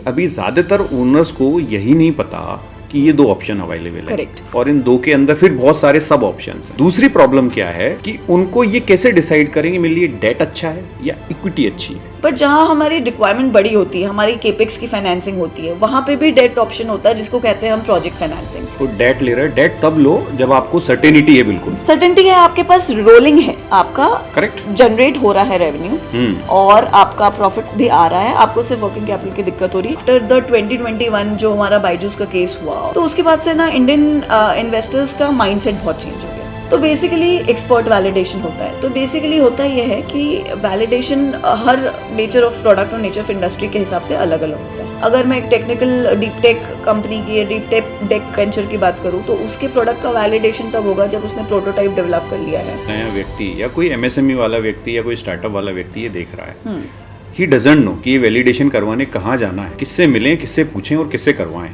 अभी ज़्यादातर ओनर्स को यही नहीं पता कि ये 2 ऑप्शन अवेलेबल है और इन 2 के अंदर फिर बहुत सारे सब ऑप्शंस हैं। दूसरी प्रॉब्लम क्या है कि उनको ये कैसे डिसाइड करेंगे मेरे लिए डेट अच्छा है या इक्विटी अच्छी है। पर जहाँ हमारी रिक्वायरमेंट बड़ी होती है, हमारी केपेक्स की फाइनेंसिंग होती है, वहाँ पे भी डेट ऑप्शन होता है जिसको कहते हैं हम प्रोजेक्ट फाइनेंसिंग। तो डेट ले रहे हैं, डेट तब लो जब आपको सर्टेनिटी है, बिल्कुल सर्टेनिटी है, आपके पास रोलिंग है, आपका करेक्ट जनरेट हो रहा है रेवेन्यू और आपका प्रॉफिट भी आ रहा है, आपको सिर्फ वर्किंग कैपिटल की दिक्कत हो रही है। आफ्टर द 2021 जो हमारा बायजूस का केस हुआ, तो उसके बाद से ना इंडियन इन्वेस्टर्स का माइंडसेट बहुत चेंज हो गया। तो बेसिकली एक्सपर्ट वैलिडेशन होता है। तो बेसिकली होता ये है कि validation her nature of product और नेचर ऑफ इंडस्ट्री के हिसाब से अलग अलग होता है। अगर मैं एक टेक्निकल डीप टेक कंपनी की या डीप टेक वेंचर की बात करूँ तो उसके प्रोडक्ट का वैलिडेशन तब होगा जब उसने प्रोटोटाइप डेवलप कर लिया है। नया व्यक्ति या कोई एमएसएमई वाला व्यक्ति या कोई स्टार्टअप वाला व्यक्ति ये देख रहा है, ही डजंट नो कि ये वैलिडेशन करवाने कहाँ जाना है, किससे मिलें, किससे पूछें और किससे करवाएं।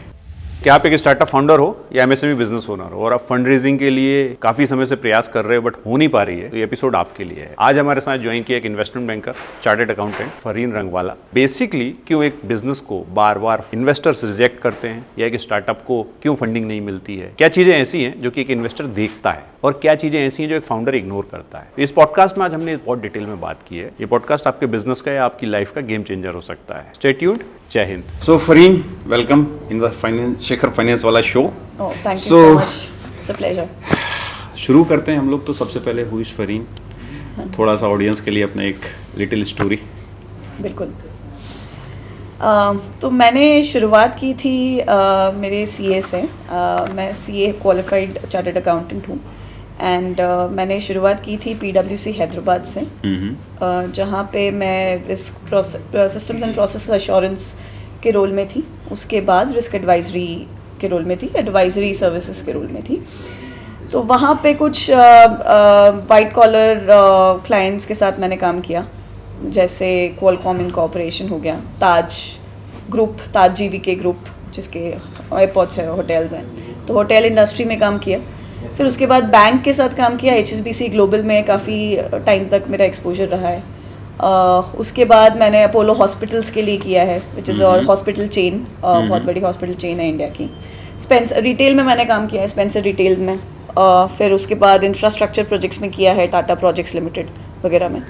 क्या आप एक स्टार्टअप फाउंडर हो या एमएसएमई बिजनेस ओनर हो और आप फंड रेजिंग के लिए काफी समय से प्रयास कर रहे हो बट हो नहीं पा रही है, तो ये एपिसोड आपके लिए है। आज हमारे साथ ज्वाइन किया एक investment banker, chartered accountant Fareen Rangwala. Basically क्यों एक बिजनेस को बार बार इन्वेस्टर्स रिजेक्ट करते हैं या एक स्टार्टअप को क्यों फंडिंग नहीं मिलती है, क्या चीजें ऐसी हैं जो कि एक इन्वेस्टर देखता है और क्या चीजें ऐसी हैं जो एक फाउंडर इग्नोर करता है। इस पॉडकास्ट में आज हमने बहुत डिटेल में बात की है। ये पॉडकास्ट आपके बिजनेस का या आपकी लाइफ का गेम चेंजर हो सकता है। Stay tuned. Jai Hind. So Fareen, welcome in the Shekhar finance वाला show. Thank you so much, it's a pleasure. शुरू करते हैं हम लोग। तो सबसे पहले हु इज फरीन, थोड़ा सा ऑडियंस के लिए अपना एक लिटिल स्टोरी। बिल्कुल। तो मैंने शुरुआत की थी मेरे सीए से। मैं सीए क्वालिफाइड चार्टर्ड अकाउंटेंट हूँ एंड मैंने शुरुआत की थी पीडब्ल्यूसी हैदराबाद से, जहाँ पे मैं risk systems and process assurance के रोल में थी। उसके बाद रिस्क एडवाइजरी के रोल में थी, एडवाइजरी सर्विसेज के रोल में थी। तो वहाँ पे कुछ वाइट कॉलर क्लाइंट्स के साथ मैंने काम किया, जैसे क्वालकॉम इनकॉर्पोरेशन हो गया, ताज ग्रुप, ताज जीवीके ग्रुप जिसके एयरपोर्ट्स है, होटल्स हैं, तो होटल इंडस्ट्री में काम किया। फिर उसके बाद बैंक के साथ काम किया, HSBC ग्लोबल में काफ़ी टाइम तक मेरा एक्सपोजर रहा है। उसके बाद मैंने अपोलो हॉस्पिटल्स के लिए किया है, विच इज़ और हॉस्पिटल चेन, बहुत बड़ी हॉस्पिटल चेन है इंडिया की। स्पेंसर रिटेल में मैंने काम किया है, स्पेंसर रिटेल में। फिर उसके बाद इंफ्रास्ट्रक्चर प्रोजेक्ट्स में किया है, टाटा प्रोजेक्ट्स लिमिटेड वगैरह में।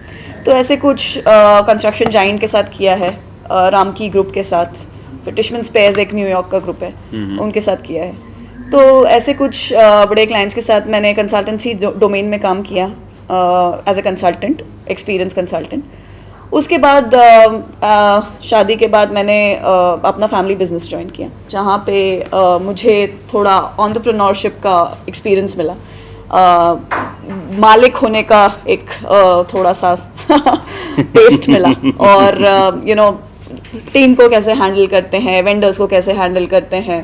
तो ऐसे कुछ कंस्ट्रक्शन जाइंट के साथ किया है, रामकी ग्रुप के साथ। फिर टिशमन स्पेयर्स एक न्यूयॉर्क का ग्रुप है, उनके साथ किया है। तो ऐसे कुछ बड़े क्लाइंट्स के साथ मैंने कंसल्टेंसी डोमेन में काम किया as a consultant, experience consultant. उसके बाद शादी के बाद मैंने अपना फैमिली बिजनेस ज्वाइन किया, जहाँ पे मुझे थोड़ा एंटरप्रेन्योरशिप का एक्सपीरियंस मिला, मालिक होने का एक थोड़ा सा टेस्ट मिला, और यू नो टीम को कैसे हैंडल करते हैं, वेंडर्स को कैसे हैंडल करते हैं,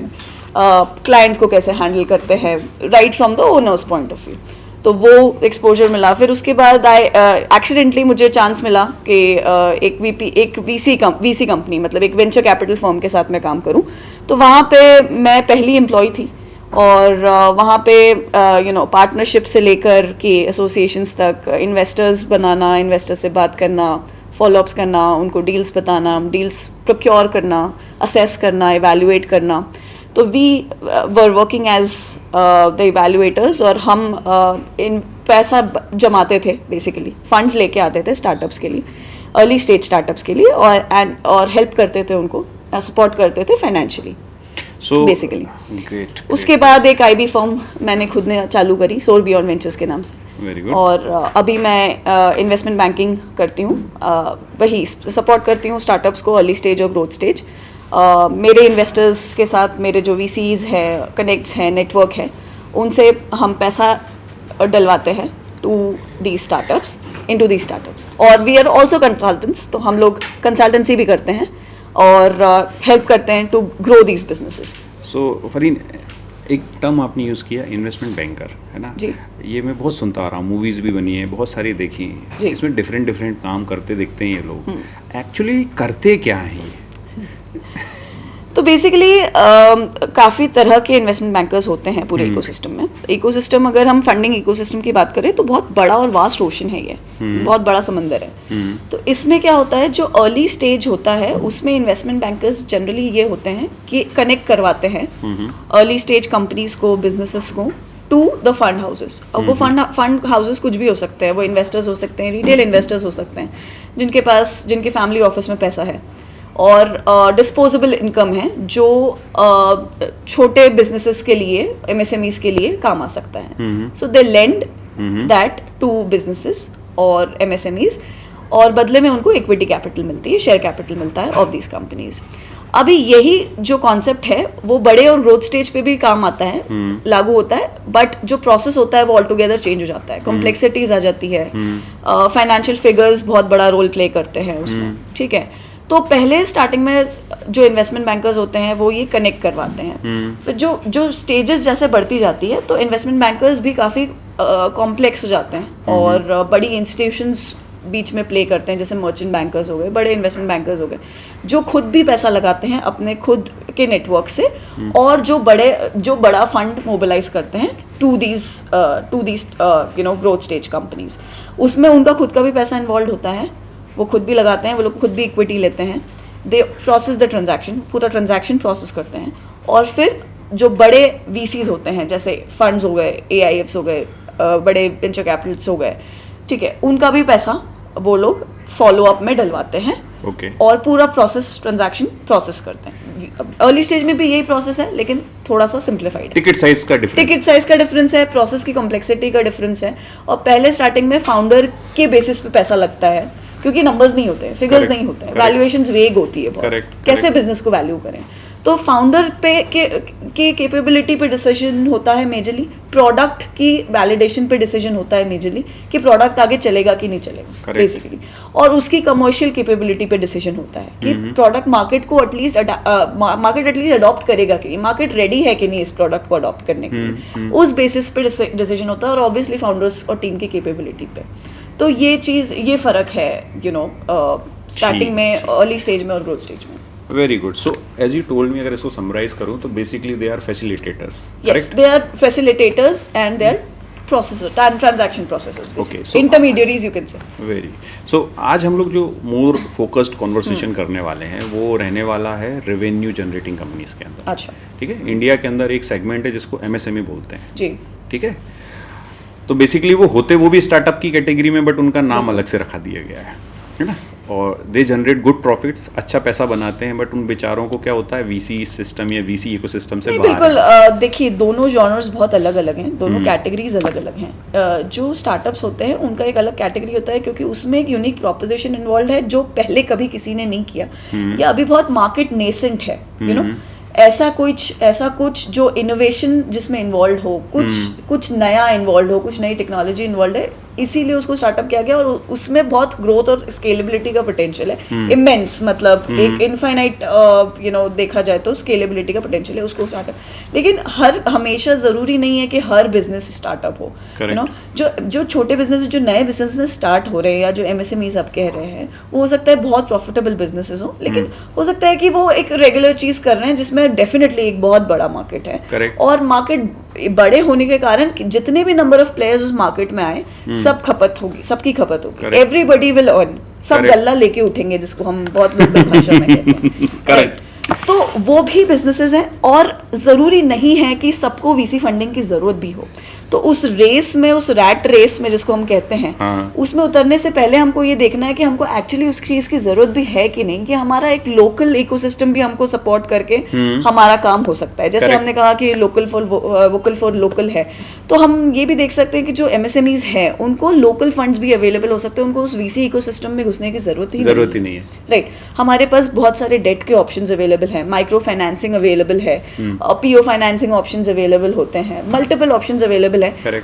क्लाइंट्स को कैसे हैंडल करते हैं, right from the owners point of view. तो वो एक्सपोजर मिला। फिर उसके बाद एक्सीडेंटली मुझे चांस मिला कि एक वीसी कंपनी, मतलब एक वेंचर कैपिटल फर्म के साथ मैं काम करूं। तो वहाँ पे मैं पहली एम्प्लॉय थी, और वहाँ पे यू नो पार्टनरशिप से लेकर के एसोसिएशंस तक, इन्वेस्टर्स बनाना, इन्वेस्टर्स से बात करना, फॉलोअप्स करना, उनको डील्स बताना, डील्स प्रोक्योर करना, असेस करना, इवैल्यूएट करना। तो we were working as the evaluators, और हम इन पैसा जमाते थे, बेसिकली फंड्स लेके आते थे स्टार्टअप्स के लिए, अर्ली स्टेज स्टार्टअप्स के लिए, और हेल्प करते थे उनको, सपोर्ट करते थे फाइनेंशियली बेसिकली। ग्रेट। उसके बाद एक IB फर्म मैंने खुद ने चालू करी, सोर बियॉन्ड वेंचर्स के नाम से। Very good. और अभी मैं इन्वेस्टमेंट बैंकिंग करती हूँ, वही सपोर्ट करती हूँ स्टार्टअप्स को अर्ली स्टेज और ग्रोथ स्टेज। मेरे इन्वेस्टर्स के साथ मेरे जो VCs है, कनेक्ट्स हैं, नेटवर्क है, उनसे हम पैसा डलवाते हैं to the startups, into the startups. और वी आर ऑल्सो कंसल्टेंट्स, तो हम लोग कंसल्टेंसी भी करते हैं और हेल्प करते हैं टू ग्रो दीज बिजनेसेस। सो फरीन, एक टर्म आपने यूज़ किया इन्वेस्टमेंट बैंकर, है ना जी। ये मैं बहुत सुनता आ रहा हूँ, मूवीज़ भी बनी है, बहुत सारी देखी हैं, इसमें डिफरेंट काम करते दिखते हैं ये लोग। एक्चुअली करते क्या हैं ये? तो बेसिकली काफ़ी तरह के इन्वेस्टमेंट बैंकर्स होते हैं पूरे इकोसिस्टम में. इकोसिस्टम, अगर हम फंडिंग इकोसिस्टम की बात करें तो बहुत बड़ा और वास्ट ओशन है ये, बहुत बड़ा समंदर है. तो इसमें क्या होता है, जो अर्ली स्टेज होता है उसमें इन्वेस्टमेंट बैंकर्स जनरली ये होते हैं कि कनेक्ट करवाते हैं अर्ली स्टेज कंपनीज को, बिजनेसेस को टू द फंड हाउसेस. अब वो फंड हाउसेस कुछ भी हो सकते हैं, वो इन्वेस्टर्स हो सकते हैं, रिटेल इन्वेस्टर्स हो सकते हैं, जिनके फैमिली ऑफिस में पैसा है और डिस्पोजेबल इनकम है, जो छोटे बिजनेसेस के लिए, एमएसएमईज के लिए काम आ सकता है. सो दे लेंड दैट टू बिजनेसेस और एमएसएमईज, और बदले में उनको इक्विटी कैपिटल मिलती है, शेयर कैपिटल मिलता है ऑफ दीज कंपनीज. अभी यही जो कॉन्सेप्ट है वो बड़े और ग्रोथ स्टेज पे भी काम आता है, लागू होता है, बट जो प्रोसेस होता है वो ऑल टुगेदर चेंज हो जाता है, कॉम्प्लेक्सिटीज आ जाती है, फाइनेंशियल फिगर्स बहुत बड़ा रोल प्ले करते हैं उसमें. ठीक है, तो पहले स्टार्टिंग में जो इन्वेस्टमेंट बैंकर्स होते हैं वो ये कनेक्ट करवाते हैं. फिर जो स्टेजेस जैसे बढ़ती जाती है तो इन्वेस्टमेंट बैंकर्स भी काफ़ी कॉम्प्लेक्स हो जाते हैं और बड़ी इंस्टीट्यूशंस बीच में प्ले करते हैं, जैसे मर्चेंट बैंकर्स हो गए, बड़े इन्वेस्टमेंट बैंकर्स हो गए, जो खुद भी पैसा लगाते हैं अपने खुद के नेटवर्क से, और जो बड़ा फंड मोबिलाइज करते हैं to these growth stage companies. उसमें उनका खुद का भी पैसा इन्वॉल्व होता है, वो खुद भी लगाते हैं, वो लोग खुद भी इक्विटी लेते हैं. दे प्रोसेस द ट्रांजैक्शन, पूरा ट्रांजैक्शन प्रोसेस करते हैं, और फिर जो बड़े वीसीज होते हैं, जैसे फंड्स हो गए, एआईएफ्स हो गए, बड़े वेंचर कैपिटल्स हो गए, ठीक है, उनका भी पैसा वो लोग फॉलो अप में डलवाते हैं. और पूरा ट्रांजैक्शन प्रोसेस करते हैं. अर्ली स्टेज में भी यही प्रोसेस है, लेकिन थोड़ा सा सिंप्लीफाइड है. टिकट साइज का डिफरेंस है, प्रोसेस की कॉम्प्लेक्सिटी का डिफरेंस है. और पहले स्टार्टिंग में फाउंडर के बेसिस पे पैसा लगता है, क्योंकि नंबर्स नहीं होते हैं, फिगर्स नहीं होते हैं, वैल्यूएशंस वेग होती है बहुत. कैसे बिजनेस को वैल्यू करें, तो फाउंडर पे के कैपेबिलिटी पे डिसीजन होता है मेजरली, प्रोडक्ट की वैलिडेशन पे डिसीजन होता है मेजरली, कि प्रोडक्ट आगे चलेगा कि नहीं चलेगा बेसिकली, और उसकी कमर्शियल कैपेबिलिटी पे डिसीजन होता है कि प्रोडक्ट मार्केट एटलीस्ट अडॉप्ट करेगा कि मार्केट रेडी है कि नहीं इस प्रोडक्ट को अडॉप्ट करने के लिए. उस बेसिस पे डिसीजन होता है, और ऑब्वियसली फाउंडर्स और टीम की कैपेबिलिटी पे. तो ये फर्क है स्टार्टिंग में, अर्ली स्टेज में और ग्रोथ स्टेज में. Very good. So as you told me, अगर इसको समराइज करूं तो basically they are facilitators. Yes, they are facilitators and they are processor, transaction processors, okay, so intermediaries you can say. Very. So आज हम लोग जो more focused conversation करने वाले हैं वो रहने वाला है रेवेन्यू जनरेटिंग कंपनीज के अंदर. अच्छा, ठीक है. इंडिया के अंदर एक सेगमेंट है जिसको एमएसएमई बोलते हैं जी. ठीक है. तो बेसिकली वो भी स्टार्टअप की कैटेगरी में, बट उनका नाम अलग से रखा दिया गया है ना. और दे जनरेट गुड प्रॉफिट्स, अच्छा पैसा बनाते हैं, बट उन बेचारों को क्या होता है, वीसी सिस्टम या वीसी इकोसिस्टम से बाहर. बिल्कुल. देखिए, दोनों जॉनर्स बहुत अलग अलग हैं, दोनों कैटेगरीज अलग अलग हैं. जो स्टार्टअप्स होते हैं उनका एक अलग कैटेगरी होता है, क्योंकि उसमें एक यूनिक प्रोपोजिशन इन्वॉल्व है जो पहले कभी किसी ने नहीं किया, या अभी बहुत मार्केट नेसेंट है. यू नो, ऐसा कुछ जो इनोवेशन जिसमें इन्वॉल्व हो, कुछ नया इन्वॉल्व हो, कुछ नई टेक्नोलॉजी इन्वॉल्व है, इसीलिए उसको स्टार्टअप किया गया. और उसमें बहुत ग्रोथ और स्केलेबिलिटी का पोटेंशियल है, इमेंस, मतलब एक इनफाइनाइट देखा जाए तो स्केलेबिलिटी का पोटेंशियल है उसको स्टार्टअप. लेकिन हमेशा जरूरी नहीं है कि हर बिजनेस स्टार्टअप हो. यू नो, जो छोटे बिजनेस, जो नए बिजनेस स्टार्ट हो रहे हैं, या जो एमएसएमईज आप कह रहे हैं, वो हो सकता है बहुत प्रॉफिटेबल बिजनेसेस हो, लेकिन हो सकता है कि वो एक रेगुलर चीज कर रहे हैं जिसमें डेफिनेटली एक बहुत बड़ा मार्केट है. और मार्केट बड़े होने के कारण जितने भी नंबर ऑफ प्लेयर्स उस मार्केट में आए, सबकी खपत होगी. Everybody will earn. सब गल्ला लेके उठेंगे, जिसको हम बहुत लोकल भाषा में कहते हैं. करेक्ट. तो वो भी बिजनेसेस हैं, और जरूरी नहीं है कि सबको वीसी फंडिंग की जरूरत भी हो. तो उस रेस में, उस रैट रेस में जिसको हम कहते हैं, उसमें उतरने से पहले हमको ये देखना है कि हमको एक्चुअली उस चीज की जरूरत भी है कि नहीं, कि हमारा एक लोकल इकोसिस्टम भी हमको सपोर्ट करके हमारा काम हो सकता है. जैसे हमने कहा कि वोकल फॉर लोकल है, तो हम ये भी देख सकते हैं कि जो एमएसएमईज है उनको लोकल फंड्स भी अवेलेबल हो सकते हैं, उनको उस वीसी इकोसिस्टम में घुसने की जरूरत ही नहीं है. राइट. हमारे पास बहुत सारे डेट के ऑप्शंस अवेलेबल हैं, माइक्रो फाइनेंसिंग अवेलेबल है, पीओ फाइनेंसिंग ऑप्शंस अवेलेबल होते हैं, मल्टीपल ऑप्शंस अवेलेबल है.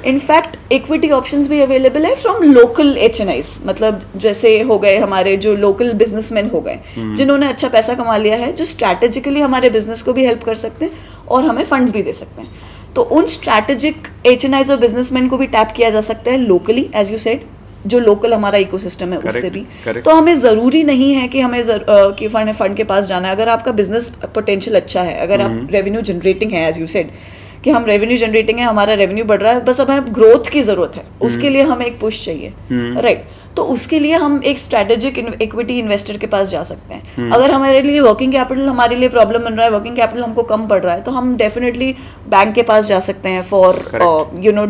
इनफैक्ट इक्विटी ऑप्शंस भी अवेलेबल है फ्रॉम लोकल एचएनआईज, मतलब जैसे हो गए हमारे जो लोकल बिजनेसमैन हो गए, जिन्होंने अच्छा पैसा कमा लिया है, जो स्ट्रैटेजिकली हमारे बिजनेस को भी हेल्प कर सकते हैं और हमें फंड्स भी दे सकते हैं. तो उन स्ट्रैटेजिक एचएनआईज और बिजनेसमैन को भी टैप किया जा सकता है लोकली, एज यू सेड, जो लोकल हमारा इकोसिस्टम है उससे भी। correct. तो हमें ज़रूरी नहीं है कि हमें कि फंड के पास जाना है। अगर आपका बिजनेस पोटेंशियल अच्छा है, अगर आप रेवेन्यू जनरेटिंग है, एज यू सेड कि हम रेवेन्यू जनरेटिंग है, हमारा रेवेन्यू बढ़ रहा है, बस अब हमें ग्रोथ की ज़रूरत है, उसके लिए हमें एक पुश चाहिए, राइट। तो उसके लिए हम एक स्ट्रेटेजिक इक्विटी इन्वेस्टर के पास जा सकते हैं। अगर हमारे लिए वर्किंग कैपिटल हमारे लिए प्रॉब्लम बन रहा है, वर्किंग कैपिटल हमको कम पड़ रहा है, तो हम डेफिनेटली बैंक के पास जा सकते हैं फॉर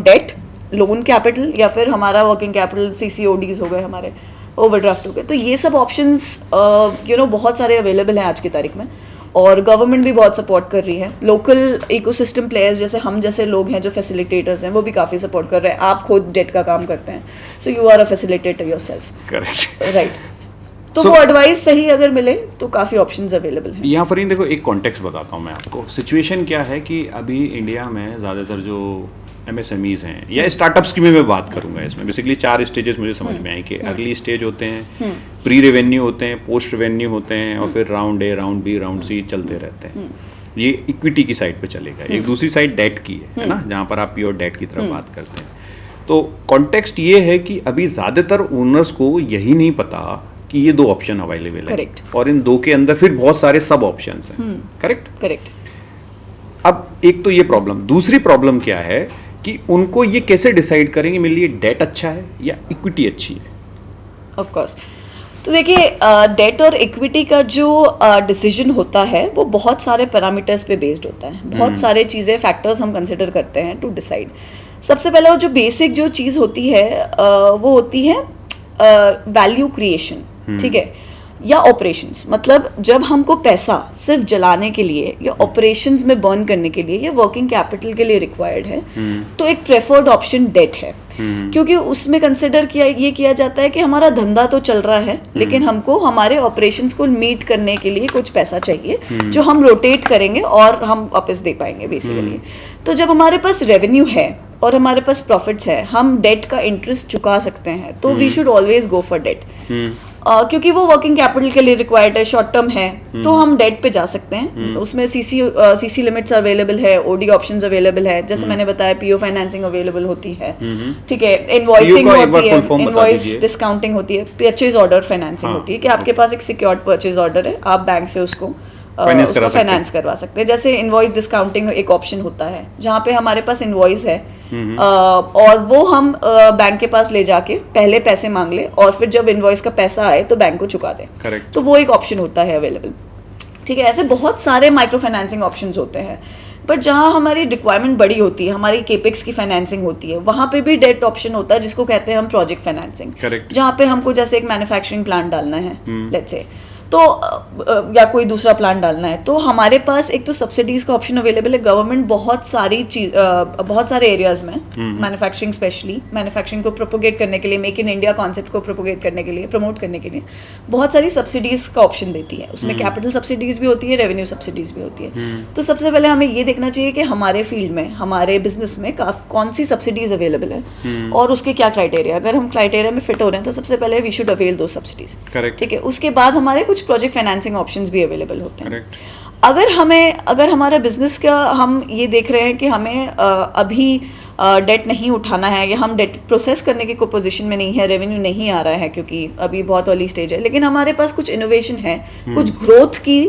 डेट, लोन कैपिटल, या फिर हमारा वर्किंग कैपिटल CCODs हो गए, हमारे ओवरड्राफ्ट हो गए। तो ये सब ऑप्शंस बहुत सारे अवेलेबल हैं आज की तारीख में, और गवर्नमेंट भी बहुत सपोर्ट कर रही है। लोकल इकोसिस्टम प्लेयर्स जैसे हम जैसे लोग हैं जो फैसिलिटेटर्स हैं, वो भी काफ़ी सपोर्ट कर रहे हैं। आप खुद डेट का काम करते हैं, so you are a facilitator yourself, correct, right. तो वो एडवाइस सही अगर मिले तो काफ़ी ऑप्शंस अवेलेबल हैं। यहाँ फरीन देखो, एक कॉन्टेक्स्ट बताता हूँ मैं आपको। सिचुएशन क्या है कि अभी इंडिया में ज़्यादातर जो MSMEs हैं या स्टार्टअप्स की मैं बात करूंगा, इसमें बेसिकली 4 स्टेजेस मुझे समझ में आए कि अर्ली स्टेज होते हैं, प्री रेवेन्यू होते हैं, पोस्ट रेवेन्यू होते हैं, और फिर round A, round B, round C चलते रहते हैं। ये इक्विटी की साइड पे चलेगा। एक दूसरी साइड डेट की है ना, जहाँ पर आप प्योर डेट की तरफ बात करते हैं। तो कॉन्टेक्स्ट ये है कि अभी ज़्यादातर ओनर्स को यही नहीं पता कि ये 2 ऑप्शन अवेलेबल है, और इन 2 के अंदर फिर बहुत सारे सब ऑप्शन हैं। करेक्ट। अब एक तो ये प्रॉब्लम, दूसरी प्रॉब्लम क्या है कि उनको ये कैसे डिसाइड करेंगे मेरे लिए डेट अच्छा है या इक्विटी अच्छी है। ऑफ कोर्स, तो देखिए डेट और इक्विटी का जो डिसीजन होता है वो बहुत सारे पैरामीटर्स पे बेस्ड होता है। बहुत सारे चीज़ें, फैक्टर्स हम कंसिडर करते हैं टू डिसाइड। सबसे पहला जो बेसिक जो चीज़ होती है वो होती है वैल्यू क्रिएशन, ठीक है, या ऑपरेशंस। मतलब जब हमको पैसा सिर्फ जलाने के लिए या ऑपरेशंस में बर्न करने के लिए या वर्किंग कैपिटल के लिए रिक्वायर्ड है, तो एक प्रेफर्ड ऑप्शन डेट है, क्योंकि उसमें कंसिडर किया जाता है कि हमारा धंधा तो चल रहा है, लेकिन हमको हमारे ऑपरेशंस को मीट करने के लिए कुछ पैसा चाहिए जो हम रोटेट करेंगे और हम वापस दे पाएंगे बेसिकली। तो जब हमारे पास रेवेन्यू है और हमारे पास प्रॉफिट्स है, हम डेट का इंटरेस्ट चुका सकते हैं, तो we should always go for debt, क्योंकि वो वर्किंग कैपिटल के लिए रिक्वायर्ड है, शॉर्ट टर्म है, तो हम डेट पे जा सकते हैं। उसमें सीसी लिमिट्स अवेलेबल है, ओडी ऑप्शंस अवेलेबल है, जैसे मैंने बताया पीओ फाइनेंसिंग अवेलेबल होती है, ठीक है, इनवॉइसिंग होती है, इनवॉइस डिस्काउंटिंग होती है, परचेज ऑर्डर फाइनेंसिंग होती है कि आपके पास एक सिक्योर्ड परचेज ऑर्डर है, आप बैंक से उसको फाइनेंस करवा सकते हैं। जैसे इनवॉइस डिस्काउंटिंग एक ऑप्शन होता है जहाँ पे हमारे पास इनवॉइस है और वो हम बैंक के पास ले जाके पहले पैसे मांग ले और फिर जब इनवॉइस का पैसा आए तो बैंक को चुका दे, तो वो एक ऑप्शन होता है अवेलेबल, ठीक है। ऐसे बहुत सारे माइक्रो फाइनेंसिंग ऑप्शंस होते हैं, बट जहाँ हमारी रिक्वायरमेंट बड़ी होती है, हमारी केपेक्स की फाइनेंसिंग होती है, वहाँ पे भी डेट ऑप्शन होता है जिसको कहते हैं हम प्रोजेक्ट फाइनेंसिंग, जहाँ पे हमको जैसे एक मैन्युफैक्चरिंग प्लांट डालना है लेट्स से, तो या कोई दूसरा प्लान डालना है, तो हमारे पास एक तो सब्सिडीज का ऑप्शन अवेलेबल है। गवर्नमेंट बहुत सारे एरियाज में मैन्युफैक्चरिंग, स्पेशली मैन्युफैक्चरिंग को प्रोपोगेट करने के लिए, मेक इन इंडिया कॉन्सेप्ट को प्रोपोगेट करने के लिए, प्रमोट करने के लिए बहुत सारी सब्सिडीज का ऑप्शन देती है। उसमें कैपिटल सब्सिडीज भी होती है, रेवेन्यू सब्सिडीज भी होती है। तो सबसे पहले हमें ये देखना चाहिए कि हमारे फील्ड में, हमारे बिजनेस में कौन सी सब्सिडीज अवेलेबल है और उसके क्या क्राइटेरिया। अगर हम क्राइटेरिया में फिट हो रहे हैं तो सबसे पहले वी शुड अवेल दो सब्सिडीज, ठीक है। उसके बाद हमारे कुछ प्रोजेक्ट फाइनेंसिंग ऑप्शंस भी अवेलेबल होते हैं। अगर हमारा बिजनेस का हम ये देख रहे हैं कि हमें अभी डेट नहीं उठाना है या हम डेट प्रोसेस करने की कोई पोजीशन में नहीं है, रेवेन्यू नहीं आ रहा है क्योंकि अभी बहुत अर्ली स्टेज है, लेकिन हमारे पास कुछ इनोवेशन है, कुछ ग्रोथ की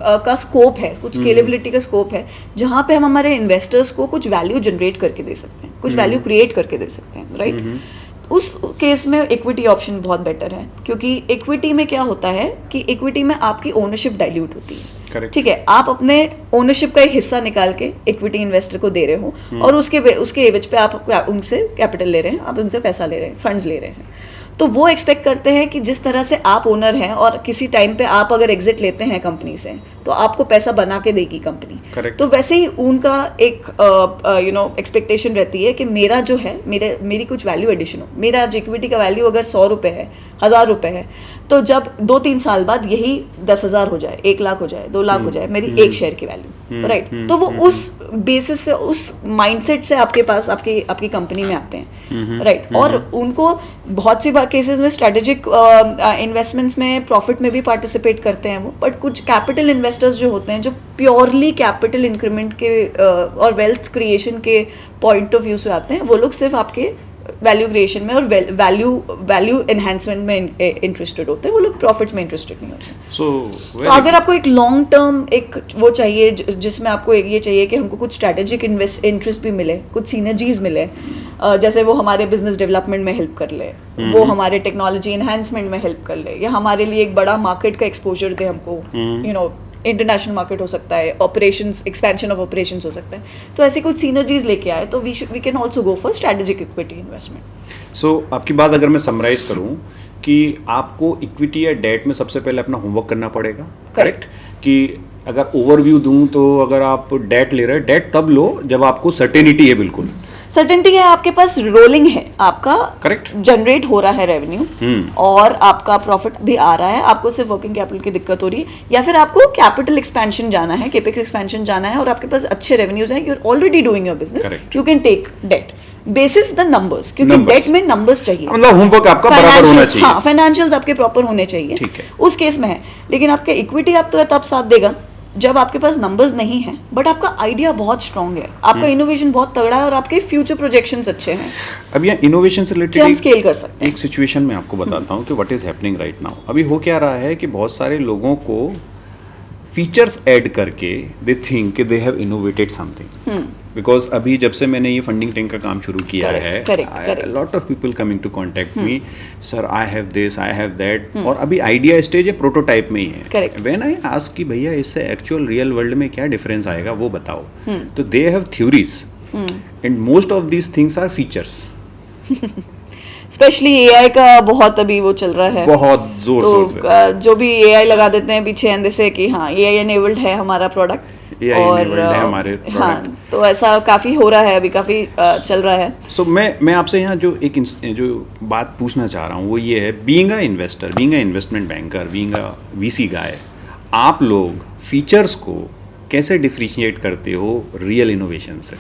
का स्कोप है, कुछ स्केलेबिलिटी का स्कोप है, जहाँ पे हम हमारे इन्वेस्टर्स को कुछ वैल्यू जनरेट करके दे सकते हैं, कुछ वैल्यू क्रिएट करके दे सकते हैं, राइट। उस केस में इक्विटी ऑप्शन बहुत बेटर है, क्योंकि इक्विटी में क्या होता है कि इक्विटी में आपकी ओनरशिप डाइल्यूट होती है, ठीक है। आप अपने ओनरशिप का एक हिस्सा निकाल के इक्विटी इन्वेस्टर को दे रहे हो और उसके एवज पे आप उनसे कैपिटल ले रहे हैं, आप उनसे पैसा ले रहे हैं, फंड्स ले रहे हैं। तो वो एक्सपेक्ट करते हैं कि जिस तरह से आप ओनर हैं और किसी टाइम पे आप अगर एग्जिट लेते हैं कंपनी से तो आपको पैसा बना के देगी कंपनी, तो वैसे ही उनका एक एक्सपेक्टेशन रहती है कि मेरा जो है मेरी कुछ वैल्यू एडिशन हो। मेरा आज इक्विटी का वैल्यू अगर 100 रुपये है, 1000 रुपये है, तो जब 2-3 साल बाद यही 10,000 हो जाए, 1 लाख हो जाए, 2 लाख हो जाए मेरी एक शेयर की वैल्यू, राइट। तो वो उस बेसिस से, उस माइंडसेट से आपके पास आपकी कंपनी में आते हैं, राइट। और उनको बहुत सी केसेस में स्ट्रेटेजिक इन्वेस्टमेंट्स में, प्रॉफिट में भी पार्टिसिपेट करते हैं वो, बट कुछ कैपिटल इन्वेस्टर्स जो होते हैं जो प्योरली कैपिटल इंक्रीमेंट के और वेल्थ क्रिएशन के पॉइंट ऑफ व्यू से आते हैं, वो लोग सिर्फ आपके वैल्यू क्रिएशन में और वैल्यू एनहांसमेंट में इंटरेस्टेड होते हैं, वो लोग प्रॉफिट्स में इंटरेस्टेड नहीं होते। तो अगर आपको एक लॉन्ग टर्म एक वो चाहिए जिसमें आपको ये चाहिए कि हमको कुछ स्ट्रैटेजिक इंटरेस्ट भी मिले, कुछ सिनर्जीज मिले, जैसे वो हमारे बिजनेस डेवलपमेंट में हेल्प कर ले, वो हमारे टेक्नोलॉजी एनहांसमेंट में हेल्प कर ले, या हमारे लिए एक बड़ा मार्केट का एक्सपोजर दे हमको, यू नो इंटरनेशनल मार्केट हो सकता है, ऑपरेशंस, एक्सपेंशन ऑफ ऑपरेशंस हो सकता है, तो ऐसी कुछ सिनर्जीज लेके आए तो we can also go for strategic equity investment. So आपकी बात अगर मैं समराइज करूं कि आपको इक्विटी या डेट में सबसे पहले अपना होमवर्क करना पड़ेगा, करेक्ट? कि अगर ओवरव्यू दूं तो अगर आप डेट ले रहे हैं, डेट तब लो जब आपको सर्टेनिटी है, बिल्कुल सर्टेनिटी है, आपके पास रोलिंग है, आपका करेक्ट जनरेट हो रहा है रेवेन्यू और आपका प्रॉफिट भी आ रहा है, आपको सिर्फ वर्किंग कैपिटल की दिक्कत हो रही है, या फिर आपको कैपिटल एक्सपेंशन जाना है, केपेक्स एक्सपेंशन जाना है और आपके पास अच्छे रेवेन्यूज हैं, you are already doing your business, you can take debt basis the numbers, क्योंकि डेट में नंबर्स चाहिए, मतलब होमवर्क आपका बराबर होना चाहिए। हाँ, फाइनेंशियल्स आपके प्रॉपर होने चाहिए, ठीक है, उस केस में है। लेकिन आपका इक्विटी आप तो तब साथ देगा जब आपके पास नंबर्स नहीं है बट आपका आइडिया बहुत स्ट्रांग है, आपका इनोवेशन बहुत तगड़ा है और आपके फ्यूचर प्रोजेक्शंस अच्छे हैं। अब यहाँ इनोवेशन से रिलेटेड हम स्केल कर सकते हैं। एक सिचुएशन में आपको बताता हूँ कि what is happening right now. अभी हो क्या रहा है कि बहुत सारे लोगों को फीचर्स ऐड करके दे थिंक कि they have innovated something, because अभी जब से मैंने ये फंडिंग टैंक का काम शुरू किया है, lot of people coming to contact me, sir I have this, I have that, और अभी आइडिया स्टेज है, प्रोटोटाइप में ही है। व्हेन आई आस्क कि भैया इससे एक्चुअल रियल वर्ल्ड में क्या डिफरेंस आएगा वो बताओ, तो they have theories and most of these things are features. Specially AI का बहुत अभी वो चल रहा है, बहुत जोर तो जो भी एआई लगा देते हैं पीछे एंड से कि हाँ एआई एनेबल्ड है हमारा प्रोडक्ट, और हमारे हाँ, तो ऐसा काफी हो रहा है अभी, काफी चल रहा है। सो मैं आपसे यहाँ जो बात पूछना चाह रहा हूँ वो ये है, being a investor, being a investment banker, being a VC guy, आप लोग फीचर्स को कैसे डिफरेंशिएट करते हो रियल इनोवेशन से?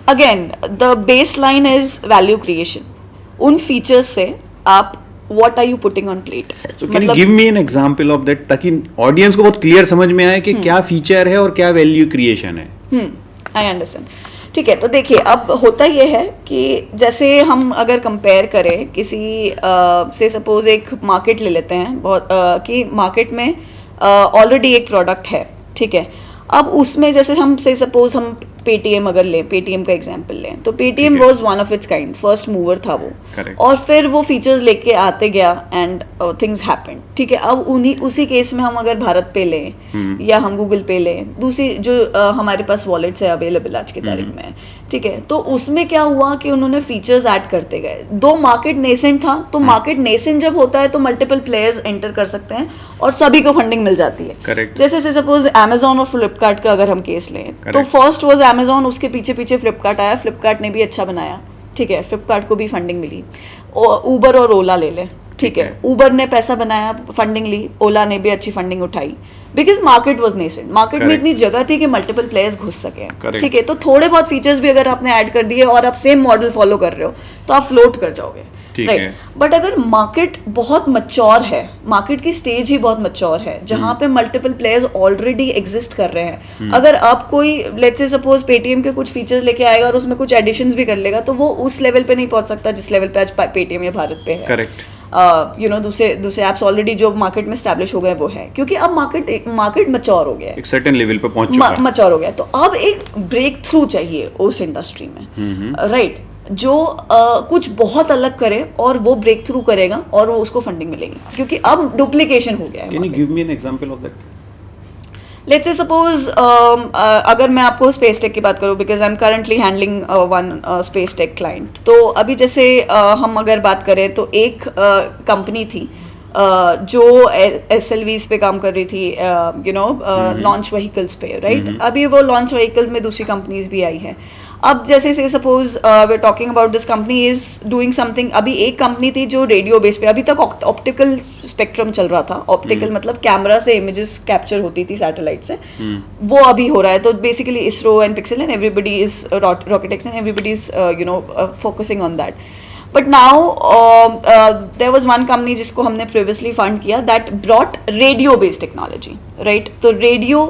Again the base line is value creation. उन फीचर्स से आप what are you putting on plate? So can you give me an example of that ताकि ऑडियंस को बहुत क्लियर समझ में आए कि क्या फीचर है और क्या वैल्यू क्रिएशन है? I understand. ठीक है, तो देखिए अब होता ये है कि जैसे हम अगर कंपेयर करें किसी से सपोज एक मार्केट ले लेते हैं, बहुत कि मार्केट में ऑलरेडी एक प्रोडक्ट है, ठीक है, अब उसमें जैसे हम से सपोज हम पेटीएम अगर लें, पेटीएम का एग्जांपल लें, तो Paytm was one of its kind, first mover था वो, और फिर वो फीचर्स लेके आते गया एंड थिंग्स हैपेंड, ठीक है। अब उसी केस में हम अगर भारत पे लें या हम गूगल पे लें, दूसरी जो हमारे पास वॉलेट्स है अवेलेबल आज की तारीख में, ठीक है, तो उसमें क्या हुआ कि उन्होंने फीचर्स ऐड करते गए। दो मार्केट नेसेंट था, तो मार्केट नेसेंट जब होता है तो मल्टीपल प्लेयर्स एंटर कर सकते हैं और सभी को फंडिंग मिल जाती है। जैसे सपोज अमेजोन और फ्लिपकार्ट का अगर हम केस लें, तो फर्स्ट वाज अमेजोन, उसके पीछे पीछे फ्लिपकार्ट आया, फ्लिपकार्ट ने भी अच्छा बनाया, ठीक है, फ्लिपकार्ट को भी फंडिंग मिली। उबर और ओला ले ले, ठीक है, उबर ने पैसा बनाया, फंडिंग ली, ओला ने भी अच्छी फंडिंग उठाई, because market was nascent, market में इतनी जगह थी कि मल्टीपल प्लेयर्स घुस सके, ठीक है। तो थोड़े बहुत फीचर्स भी अगर आपने ऐड कर दिए और आप सेम मॉडल फॉलो कर रहे हो तो आप फ्लोट कर जाओगे, राइट। बट अगर मार्केट बहुत मच्योर है, मार्केट की स्टेज ही बहुत मच्योर है, जहां पे मल्टीपल प्लेयर्स ऑलरेडी एग्जिस्ट कर रहे हैं, अगर आप कोई लेट्स से सपोज पेटीएम के कुछ फीचर्स लेके आएगा और उसमें कुछ एडिशंस भी कर लेगा, तो वो उस लेवल पे नहीं पहुंच सकता जिस लेवल पे आज पेटीएम या भारत पे है, करेक्ट। यू नो दूसरे ऐप्स ऑलरेडी जो मार्केट में एस्टैब्लिश हो गए वो है, क्योंकि अब मार्केट मच्योर हो गया है, एक सर्टेन लेवल पे पहुंच चुका है, मच्योर हो गया। तो अब एक ब्रेक थ्रू चाहिए उस इंडस्ट्री में, राइट, जो कुछ बहुत अलग करे और वो ब्रेक थ्रू करेगा और वो उसको फंडिंग मिलेगी, क्योंकि अब डुप्लीकेशन हो गया है। Can you give me an example of that? Let's say suppose अगर मैं आपको स्पेस टेक की बात करूं, because I am currently handling one space tech client, तो अभी जैसे हम अगर बात करें तो एक कंपनी थी जो SLVs पे काम कर रही थी, यू नो लॉन्च व्हीकल्स पे, राइट। अभी वो लॉन्च व्हीकल्स में दूसरी कंपनीज भी आई है। अब जैसे से suppose we are talking about this company is doing something, अभी एक कंपनी थी जो रेडियो बेस पे, अभी तक ऑप्टिकल स्पेक्ट्रम चल रहा था, ऑप्टिकल मतलब कैमरा से इमेजेस कैप्चर होती थी सैटेलाइट से, वो अभी हो रहा है। तो basically ISRO and Pixel and everybody is Rocketex and everybody is you know focusing on that. But now there was one company जिसको हमने प्रीवियसली फंड किया that brought radio based technology, right. तो रेडियो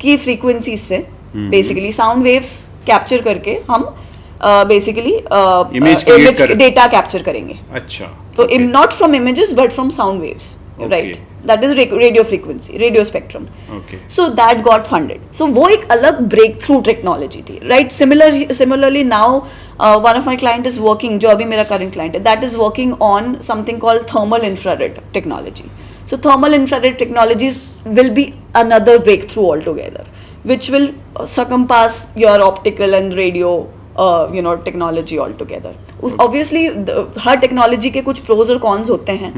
की फ्रीक्वेंसी से basically sound waves capture करके हम basically Image create image कर- data capture करेंगे. अच्छा. तो okay. Not from images but from sound waves, Okay. Right. That is radio frequency, radio spectrum. Okay. So that got funded. So वो एक अलग breakthrough technology थी, right. Similarly now one of my client is working, जो अभी मेरा current client है, that is working on something called thermal infrared technology. So thermal infrared technologies will be another breakthrough altogether, which will circumpass your optical and radio, technology altogether. Obviously, her technology के कुछ pros और cons होते हैं,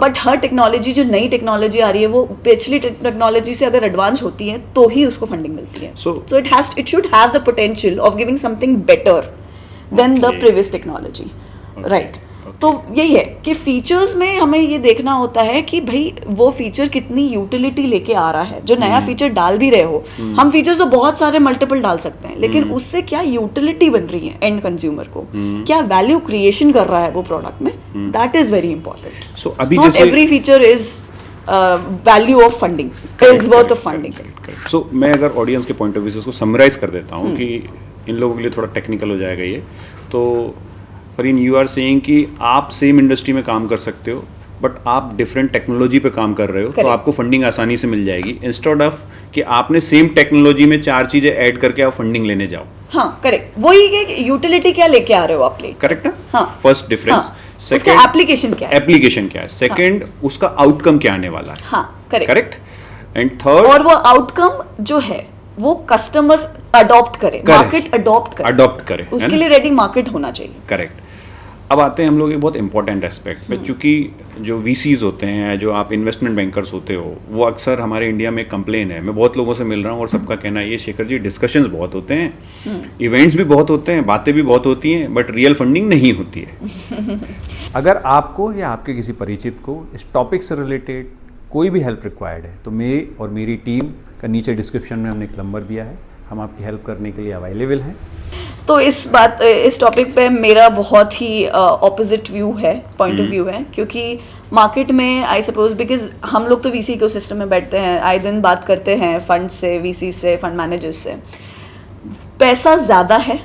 but her technology, जो नई technology आ रही है, वो पिछली टेक्नोलॉजी से अगर एडवांस होती है तो ही उसको फंडिंग मिलती है. So it should have the potential of giving something better than the Okay. previous technology, right. तो यही है कि फीचर्स में हमें ये देखना होता है कि भाई वो फीचर कितनी यूटिलिटी लेके आ रहा है. जो नया फीचर डाल भी रहे हो, हम फीचर्स तो बहुत सारे मल्टीपल डाल सकते हैं, लेकिन उससे क्या यूटिलिटी बन रही है एंड कंज्यूमर को, क्या वैल्यू क्रिएशन कर रहा है वो प्रोडक्ट में, that is very important. So अभी नॉट जैसे every feature is value of funding, is worth of funding. So मैं अगर ऑडियंस के पॉइंट ऑफ व्यू से उसको समराइज कर देता हूँ कि इन लोगों के लिए थोड़ा टेक्निकल हो जाएगा ये, तो फरीन यू आर सेइंग कि आप सेम इंडस्ट्री में काम कर सकते हो, बट आप डिफरेंट टेक्नोलॉजी पे काम कर रहे हो, तो Correct. आपको फंडिंग आसानी से मिल जाएगी, इंस्टेड ऑफ कि आपने सेम टेक्नोलॉजी में 4 चीज़ें ऐड करके आप फंडिंग लेने जाओ. हाँ, करेक्ट. वही कि यूटिलिटी क्या लेके आ रहे हो आप, करेक्ट ना? हाँ. First difference. हाँ. उसका एप्लीकेशन क्या है, एप्लीकेशन क्या है. सेकंड, उसका आउटकम क्या आने वाला है. हाँ, करेक्ट. करेक्ट. एंड थर्ड, और वो आउटकम जो है वो कस्टमर अडॉप्ट करे, मार्केट अडॉप्ट करे, उसके लिए रेडी मार्केट होना चाहिए. करेक्ट. अब आते हैं हम लोग एक बहुत इंपॉर्टेंट एस्पेक्ट पे, चूँकि जो वीसीज होते हैं, जो आप इन्वेस्टमेंट बैंकर्स होते हो, वो अक्सर हमारे इंडिया में कंप्लेन है. मैं बहुत लोगों से मिल रहा हूँ और सबका कहना है, ये शेखर जी डिस्कशंस बहुत होते हैं, इवेंट्स भी बहुत होते हैं, बातें भी बहुत होती हैं, बट रियल फंडिंग नहीं होती है. अगर आपको या आपके किसी परिचित को इस टॉपिक से रिलेटेड कोई भी हेल्प रिक्वायर्ड है, तो मेरी और मेरी टीम का नीचे डिस्क्रिप्शन में हमने एक नंबर दिया है, हम आपकी हेल्प करने के लिए अवेलेबल हैं. तो इस टॉपिक पे मेरा बहुत ही ऑपोजिट व्यू है, पॉइंट ऑफ व्यू है, क्योंकि मार्केट में आई सपोज, बिकॉज हम लोग तो वीसी इकोसिस्टम में बैठते हैं, आए दिन बात करते हैं फंड से, वीसी से, फंड मैनेजर्स से. पैसा ज़्यादा है,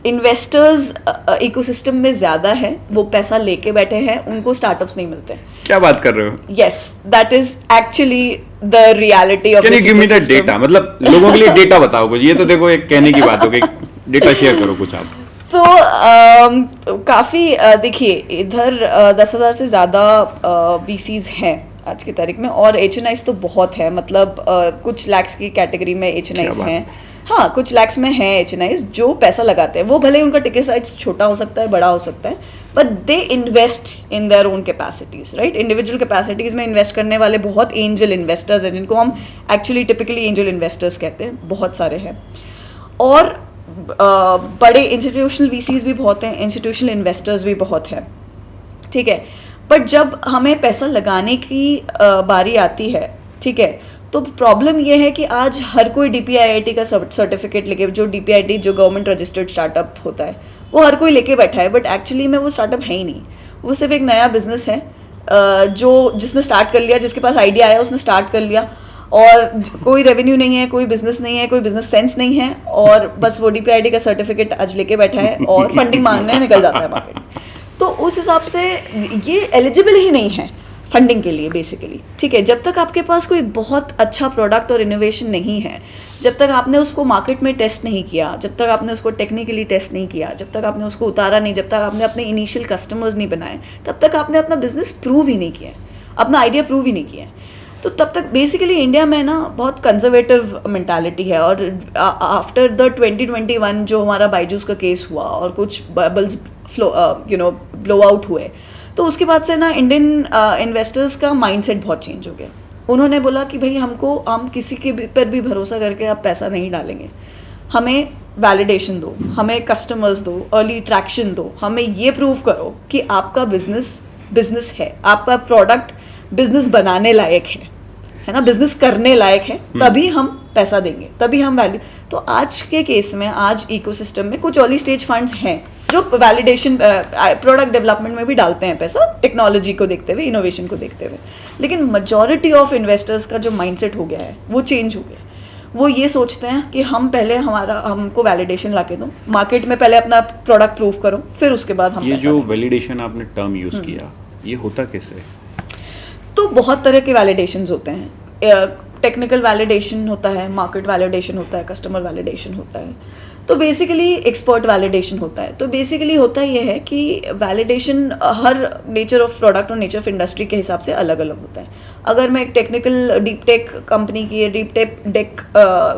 इन्वेस्टर्स इकोसिस्टम में ज़्यादा है, वो पैसा लेके बैठे हैं, उनको स्टार्टअप्स नहीं मिलते. क्या बात कर रहे हो? Yes, that is actually the reality of can you give me the data? मतलब लोगों के लिए डेटा बताओ कुछ. ये तो देखो एक कहने की बात हो गई, डेटा शेयर करो कुछ आप. तो काफ़ी देखिए, इधर 10,000 से ज़्यादा वीसीज हैं आज की तारीख में, और एच तो बहुत है. मतलब कुछ लैक्स की कैटेगरी में एच हैं. हाँ, कुछ लैक्स में हैं एच जो पैसा लगाते हैं. वो भले ही उनका टिकट साइज छोटा हो सकता है, बड़ा हो सकता है, but they invest in their own capacities, right. Individual capacities में इन्वेस्ट करने वाले बहुत एंजल इन्वेस्टर्स हैं, जिनको हम एक्चुअली टिपिकली एंजल इन्वेस्टर्स कहते हैं, बहुत सारे हैं. और बड़े इंस्टीट्यूशनल वीसीज भी बहुत हैं, इंस्टीट्यूशनल इन्वेस्टर्स भी बहुत हैं, ठीक है. बट जब हमें पैसा लगाने की बारी आती है, ठीक है, तो प्रॉब्लम ये है कि आज हर कोई DPIIT का सर्टिफिकेट लेके, जो DPIIT जो गवर्नमेंट रजिस्टर्ड स्टार्टअप होता है, वो हर कोई लेके बैठा है, बट एक्चुअली में वो स्टार्टअप है ही नहीं. वो सिर्फ एक नया बिजनेस है, जिसने स्टार्ट कर लिया, जिसके पास आइडिया आया उसने स्टार्ट कर लिया, और कोई रेवेन्यू नहीं है, कोई बिजनेस नहीं है, कोई बिजनेस सेंस नहीं है, और बस वो DPIIT का सर्टिफिकेट आज लेके बैठा है और फंडिंग मांगने निकल जाता है मार्केट. तो उस हिसाब से ये एलिजिबल ही नहीं है फंडिंग के लिए बेसिकली, ठीक है. जब तक आपके पास कोई बहुत अच्छा प्रोडक्ट और इनोवेशन नहीं है, जब तक आपने उसको मार्केट में टेस्ट नहीं किया, जब तक आपने उसको टेक्निकली टेस्ट नहीं किया, जब तक आपने उसको उतारा नहीं, जब तक आपने अपने इनिशियल कस्टमर्स नहीं बनाए, तब तक आपने अपना बिजनेस प्रूव ही नहीं किया, अपना आइडिया प्रूव ही नहीं किया. तो तब तक बेसिकली इंडिया में ना बहुत कंजर्वेटिव मेंटालिटी है. और आफ्टर द 2021 जो हमारा बायजूस का केस हुआ और कुछ बबल्स ब्लो आउट हुए, तो उसके बाद से ना इंडियन इन्वेस्टर्स का माइंडसेट बहुत चेंज हो गया. उन्होंने बोला कि भाई हम किसी के पर भी भरोसा करके आप पैसा नहीं डालेंगे, हमें वैलिडेशन दो, हमें कस्टमर्स दो, अर्ली ट्रैक्शन दो, हमें ये प्रूव करो कि आपका बिजनेस है, आपका प्रोडक्ट बिजनेस बनाने लायक है ना, बिजनेस करने लायक है, तभी हम पैसा देंगे, तभी हम वैल्यू. तो आज के केस में, आज इकोसिस्टम में कुछ अर्ली स्टेज फंड्स हैं जो वैलिडेशन, प्रोडक्ट डेवलपमेंट में भी डालते हैं पैसा, टेक्नोलॉजी को देखते हुए, इनोवेशन को देखते हुए. लेकिन मेजॉरिटी ऑफ इन्वेस्टर्स का जो माइंडसेट हो गया है वो चेंज हो गया. वो ये सोचते हैं कि हम पहले हमको वैलिडेशन ला के दो, मार्केट में पहले अपना प्रोडक्ट प्रूव करो, फिर उसके बाद हम ये पैसा जो देंगे। वैलिडेशन आपने टर्म यूज़ किया, ये होता कैसे? तो बहुत तरह के वैलिडेशंस होते हैं। टेक्निकल वैलिडेशन होता है, मार्केट वैलिडेशन होता है, कस्टमर वैलिडेशन होता है, तो बेसिकली एक्सपर्ट वैलिडेशन होता है। तो बेसिकली होता ये है कि validation her nature of product और नेचर ऑफ इंडस्ट्री के हिसाब से अलग अलग होता है। अगर मैं एक टेक्निकल डीप टेक कंपनी की, डीप टेक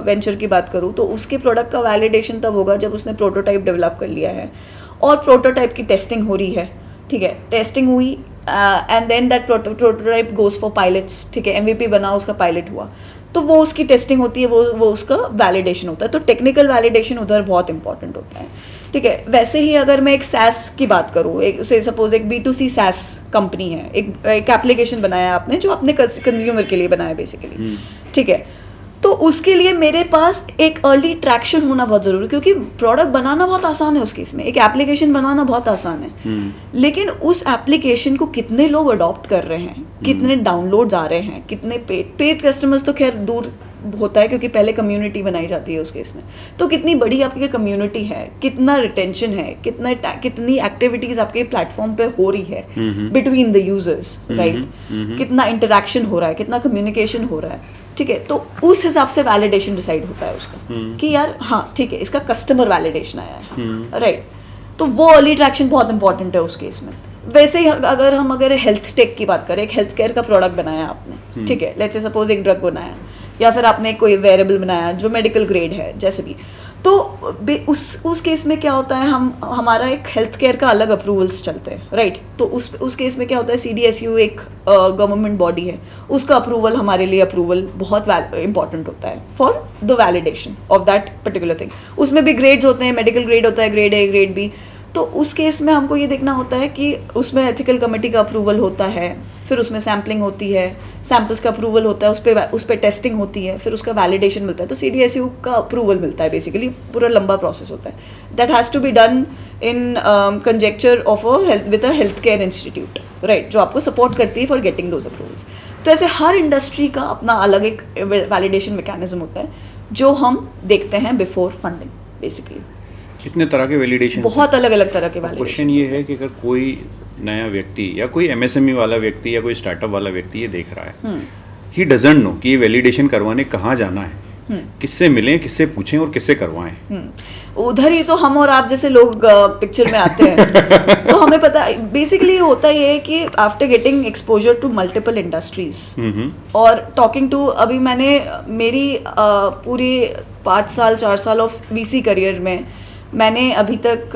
वेंचर की बात करूँ, तो उसके प्रोडक्ट का वैलिडेशन तब होगा जब उसने प्रोटोटाइप डेवलप कर लिया है और प्रोटोटाइप की टेस्टिंग हो रही है, ठीक है, टेस्टिंग हुई and then that prototype goes for pilots, ठीक है, MVP बना, उसका पायलट हुआ, तो वो उसकी टेस्टिंग होती है, वो उसका वैलिडेशन होता है। तो टेक्निकल वैलिडेशन उधर बहुत इंपॉर्टेंट होता है, ठीक है। वैसे ही अगर मैं एक SaaS की बात करूँ, एक से सपोज एक B2C SaaS कंपनी है, एक एप्लीकेशन बनाया आपने जो अपने कंज्यूमर के लिए बनाया बेसिकली, ठीक है, तो उसके लिए मेरे पास एक अर्ली ट्रैक्शन होना बहुत ज़रूरी है, क्योंकि प्रोडक्ट बनाना बहुत आसान है, उस केस में एक एप्लीकेशन बनाना बहुत आसान है, लेकिन उस एप्लीकेशन को कितने लोग अडॉप्ट कर रहे हैं, कितने डाउनलोड्स आ रहे हैं, कितने पेड कस्टमर्स तो खैर दूर होता है क्योंकि पहले कम्युनिटी बनाई जाती है उस केस में, तो कितनी बड़ी आपकी कम्युनिटी है, कितना रिटेंशन है, कितनी एक्टिविटीज आपके प्लेटफॉर्म पे हो रही है बिटवीन द यूजर्स, राइट, कितना इंटरेक्शन हो रहा है, कितना कम्युनिकेशन हो रहा है, ठीक है। तो उस हिसाब से वैलिडेशन डिसाइड होता है उसका कि यार हाँ ठीक है, इसका कस्टमर वैलिडेशन आया है, राइट। तो वो अर्ली ट्रैक्शन बहुत इंपॉर्टेंट है उस केस में। वैसे ही अगर हेल्थ टेक की बात करें, एक हेल्थ केयर का प्रोडक्ट बनाया आपने, ठीक है, लेट्स से सपोज एक ड्रग बनाया या फिर आपने कोई वेरेबल बनाया जो मेडिकल ग्रेड है, जैसे भी, तो उस केस में क्या होता है, हमारा एक हेल्थ केयर का अलग अप्रूवल्स चलते हैं, राइट। तो उस केस में क्या होता है, CDSU एक गवर्नमेंट बॉडी है, उसका अप्रूवल हमारे लिए अप्रूवल बहुत इंपॉर्टेंट होता है for the validation of that particular thing. उसमें भी ग्रेड्स होते हैं, मेडिकल ग्रेड होता है, ग्रेड A, ग्रेड B। तो उस केस में हमको ये देखना होता है कि उसमें एथिकल कमेटी का अप्रूवल होता है, फिर उसमें सैम्पलिंग होती है, सैम्पल्स का अप्रूवल होता है, उस पर टेस्टिंग होती है, फिर उसका वैलिडेशन मिलता है, तो CDSU का अप्रूवल मिलता है। बेसिकली पूरा लंबा प्रोसेस होता है, that has to be done in conjecture of with a health care institute, right, जो आपको सपोर्ट करती है फॉर गेटिंग दोज अप्रूवल्स। तो ऐसे हर इंडस्ट्री का अपना अलग एक वैलिडेशन मैकेनिज्म होता है जो हम देखते हैं बिफोर फंडिंग। बेसिकली कितने तरह के वैलिडेशन, बहुत अलग अलग तरह के वैलिडेशन। क्वेश्चन ये है कि अगर कोई नया व्यक्ति या कोई MSME वाला व्यक्ति या कोई स्टार्टअप वाला व्यक्ति ये देख रहा है, ही डजंट नो कि ये वैलिडेशन करवाने कहाँ जाना है, किससे मिलें, किससे पूछें और किससे करवाएं। उधर ही तो हम और आप जैसे लोग पिक्चर में आते हैं तो हमें पता बेसिकली होता ये है कि after getting exposure to multiple industries और टॉकिंग टू, अभी मैंने मेरी पूरी 4 साल ऑफ VC करियर में मैंने अभी तक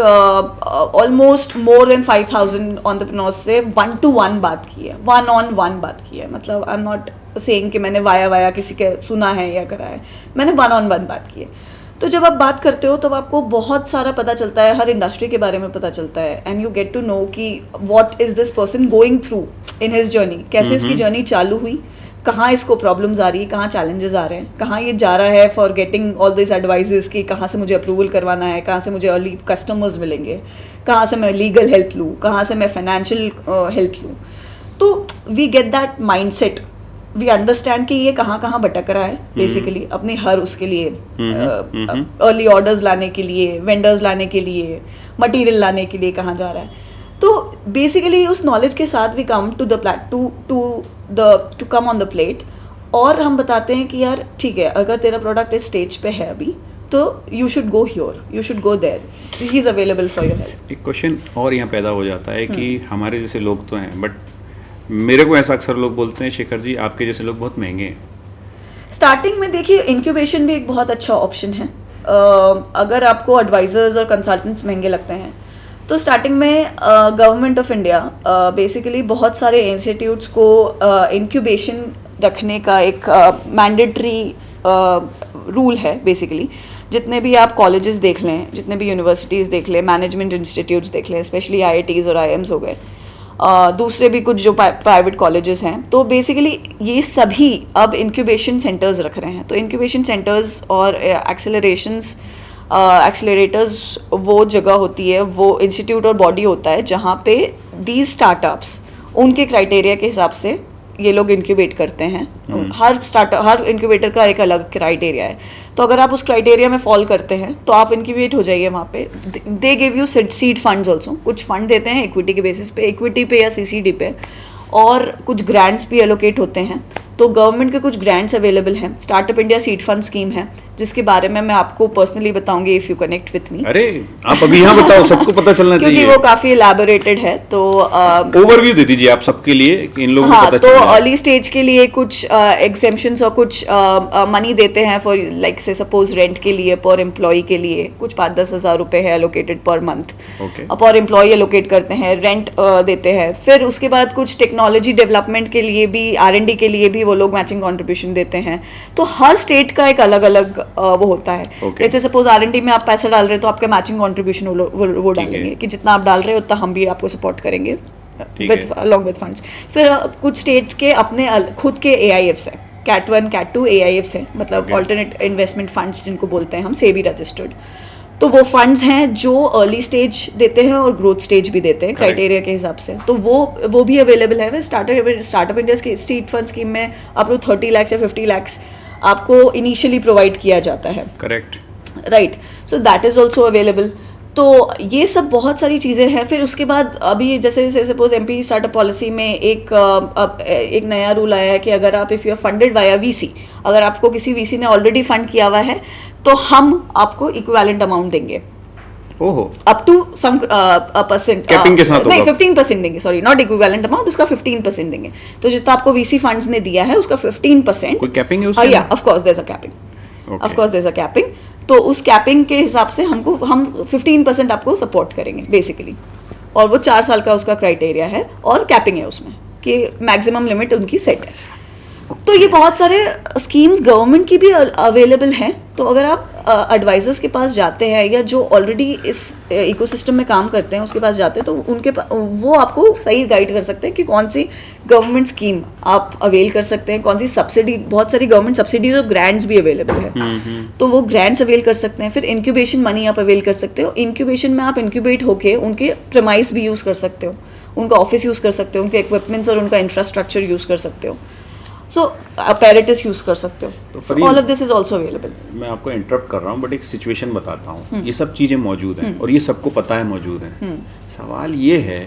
ऑलमोस्ट मोर देन 5,000 एंटरप्रेन्योर्स से 1-to-1 बात की है, 1-on-1 बात की है। मतलब आई एम नॉट सेइंग कि मैंने वाया किसी के सुना है या करा है, मैंने 1-on-1 बात की है। तो जब आप बात करते हो तब आपको बहुत सारा पता चलता है, हर इंडस्ट्री के बारे में पता चलता है, and you get to know कि what is this person going through in his journey, कैसे इसकी जर्नी चालू हुई, कहाँ इसको प्रॉब्लम्स आ रही है, कहाँ चैलेंजेस आ रहे हैं, कहाँ ये जा रहा है for getting all this advises कि कहाँ से मुझे अप्रूवल करवाना है, कहाँ से मुझे अर्ली कस्टमर्स मिलेंगे, कहाँ से मैं लीगल हेल्प लूँ, कहाँ से मैं फाइनेंशियल हेल्प लूँ। तो we get that mind set, we understand कि ये कहाँ कहाँ भटक रहा है बेसिकली अपने हर उसके लिए, अर्ली ऑर्डर्स लाने के लिए, वेंडर्स लाने के लिए, मटेरियल लाने के लिए कहाँ जा रहा है। तो बेसिकली उस नॉलेज के साथ we come to come on the plate, और हम बताते हैं कि यार ठीक है, अगर तेरा प्रोडक्ट इस स्टेज पे है अभी, तो you should go here, you should go there, he is available for your help. एक क्वेश्चन और यहाँ पैदा हो जाता है कि हमारे जैसे लोग तो हैं, बट मेरे को ऐसा अक्सर लोग बोलते हैं, शेखर जी आपके जैसे लोग बहुत महंगे हैं। स्टार्टिंग में देखिए, इंक्यूबेशन भी एक बहुत अच्छा ऑप्शन है। अगर आपको एडवाइजर्स और कंसल्टेंट्स महंगे लगते हैं तो स्टार्टिंग में गवर्नमेंट ऑफ इंडिया बेसिकली बहुत सारे इंस्टीट्यूट्स को इंक्यूबेशन रखने का एक मैंडेटरी रूल है। बेसिकली जितने भी आप कॉलेजेस देख लें, जितने भी यूनिवर्सिटीज़ देख लें, मैनेजमेंट इंस्टीट्यूट्स देख लें, स्पेशली IITs और IIMs हो गए, दूसरे भी कुछ जो प्राइवेट कॉलेजेस हैं, तो बेसिकली ये सभी अब इंक्यूबेशन सेंटर्स रख रहे हैं। तो इंक्यूबेशन सेंटर्स और एक्सेलरेटर्स वो जगह होती है, वो इंस्टीट्यूट और बॉडी होता है जहाँ पे दीज स्टार्टअप्स उनके क्राइटेरिया के हिसाब से ये लोग इंक्यूबेट करते हैं। हर इंक्यूबेटर का एक अलग क्राइटेरिया है, तो अगर आप उस क्राइटेरिया में फॉल करते हैं तो आप इंक्यूबेट हो जाइए वहाँ पे। They give you seed funds also, कुछ फंड देते हैं इक्विटी के बेसिस पे, इक्विटी पे या सीसीडी पे, और कुछ ग्रांट्स भी एलोकेट होते हैं। तो गवर्नमेंट के कुछ ग्रांट्स अवेलेबल हैं। Startup India seed fund scheme है, जिसके बारे में मैं आपको पर्सनली बताऊंगी if you connect with me. अरे आप अभी यहाँ बताओ, सबको पता चलना चाहिए क्योंकि वो काफी एलैबोरेटेड है। तो ओवरव्यू दे दीजिए आप सबके लिए, इन लोगों हाँ, को पता तो चल जाए। अर्ली स्टेज के लिए कुछ एग्जेम्पशंस और कुछ मनी देते हैं फॉर लाइक से सपोज रेंट के लिए पर एम्प्लॉय के लिए कुछ 5-10 हज़ार रुपए है एलोकेटेड पर मंथ, पर एम्प्लॉय एलोकेट करते हैं, रेंट देते हैं। फिर उसके बाद कुछ टेक्नोलॉजी डेवलपमेंट के लिए भी, R&D के लिए भी वो लोग मैचिंग कॉन्ट्रीब्यूशन देते हैं। तो हर स्टेट का एक अलग अलग वो होता है। जैसे सपोज R&D में आप पैसा डाल रहे हैं तो आपका मैचिंग कॉन्ट्रीब्यूशन वो डालेंगे कि जितना आप डाल रहे हो उतना हम भी आपको सपोर्ट करेंगे along with funds। फिर कुछ स्टेट्स के अपने खुद के AIFs हैं, Cat 1 Cat 2 AIFs हैं, मतलब ऑल्टरनेट इन्वेस्टमेंट फंड्स जिनको बोलते हैं हम, सेबी रजिस्टर्ड। तो वो फंड्स हैं जो अर्ली स्टेज देते हैं और ग्रोथ स्टेज भी देते हैं क्राइटेरिया के हिसाब से। तो वो भी अवेलेबल है। स्टार्टअप इंडिया की स्ट्रीट फंड स्कीम में आप लोग 30 लाख या 50 लाख आपको इनिशियली प्रोवाइड किया जाता है। Correct, right. So that is also available. तो ये सब बहुत सारी चीज़ें हैं। फिर उसके बाद अभी जैसे सपोज MP स्टार्टअप पॉलिसी में एक नया रूल आया है कि अगर आप if you are funded via VC, अगर आपको किसी VC ने ऑलरेडी फंड किया हुआ है तो हम आपको इक्विवेलेंट अमाउंट देंगे। ओहो, up to some percent, capping के साथ नहीं होगा। 15% देंगे, सॉरी नॉट इक्विवेलेंट अमाउंट, उसका 15% देंगे। तो जितना आपको VC फंड्स ने दिया है उसका 15%। कोई कैपिंग है उसमें? या of course there is a capping, of course there is a capping. तो उस कैपिंग के हिसाब से हम 15% आपको सपोर्ट करेंगे बेसिकली। और वो 4 साल का उसका क्राइटेरिया है और कैपिंग है उसमें कि मैक्सिमम लिमिट उनकी सेट है। तो ये बहुत सारे स्कीम्स गवर्नमेंट की भी अवेलेबल हैं। तो अगर आप एडवाइजर्स के पास जाते हैं या जो ऑलरेडी इस इकोसिस्टम में काम करते हैं उसके पास जाते हैं तो वो आपको सही गाइड कर सकते हैं कि कौन सी गवर्नमेंट स्कीम आप अवेल कर सकते हैं, कौन सी सब्सिडी, बहुत सारी गवर्नमेंट सब्सिडीज और ग्रांट्स भी अवेलेबल है। तो वो ग्रांट्स अवेल कर सकते हैं। फिर इंक्यूबेशन मनी आप अवेल कर सकते हो। इंक्यूबेशन में आप इंक्यूबेट होके उनके प्रेमाइस भी यूज़ कर सकते हो, उनका ऑफिस यूज़ कर सकते हो, उनके इक्विपमेंट्स और उनका इंफ्रास्ट्रक्चर यूज़ कर सकते हो। सो अपैरेटस यूज कर सकते हो। So all of this is also available. मैं आपको इंटरप्ट कर रहा हूँ बट एक सिचुएशन बताता हूँ। ये सब चीज़ें मौजूद हैं और ये सबको पता है मौजूद हैं। सवाल ये है,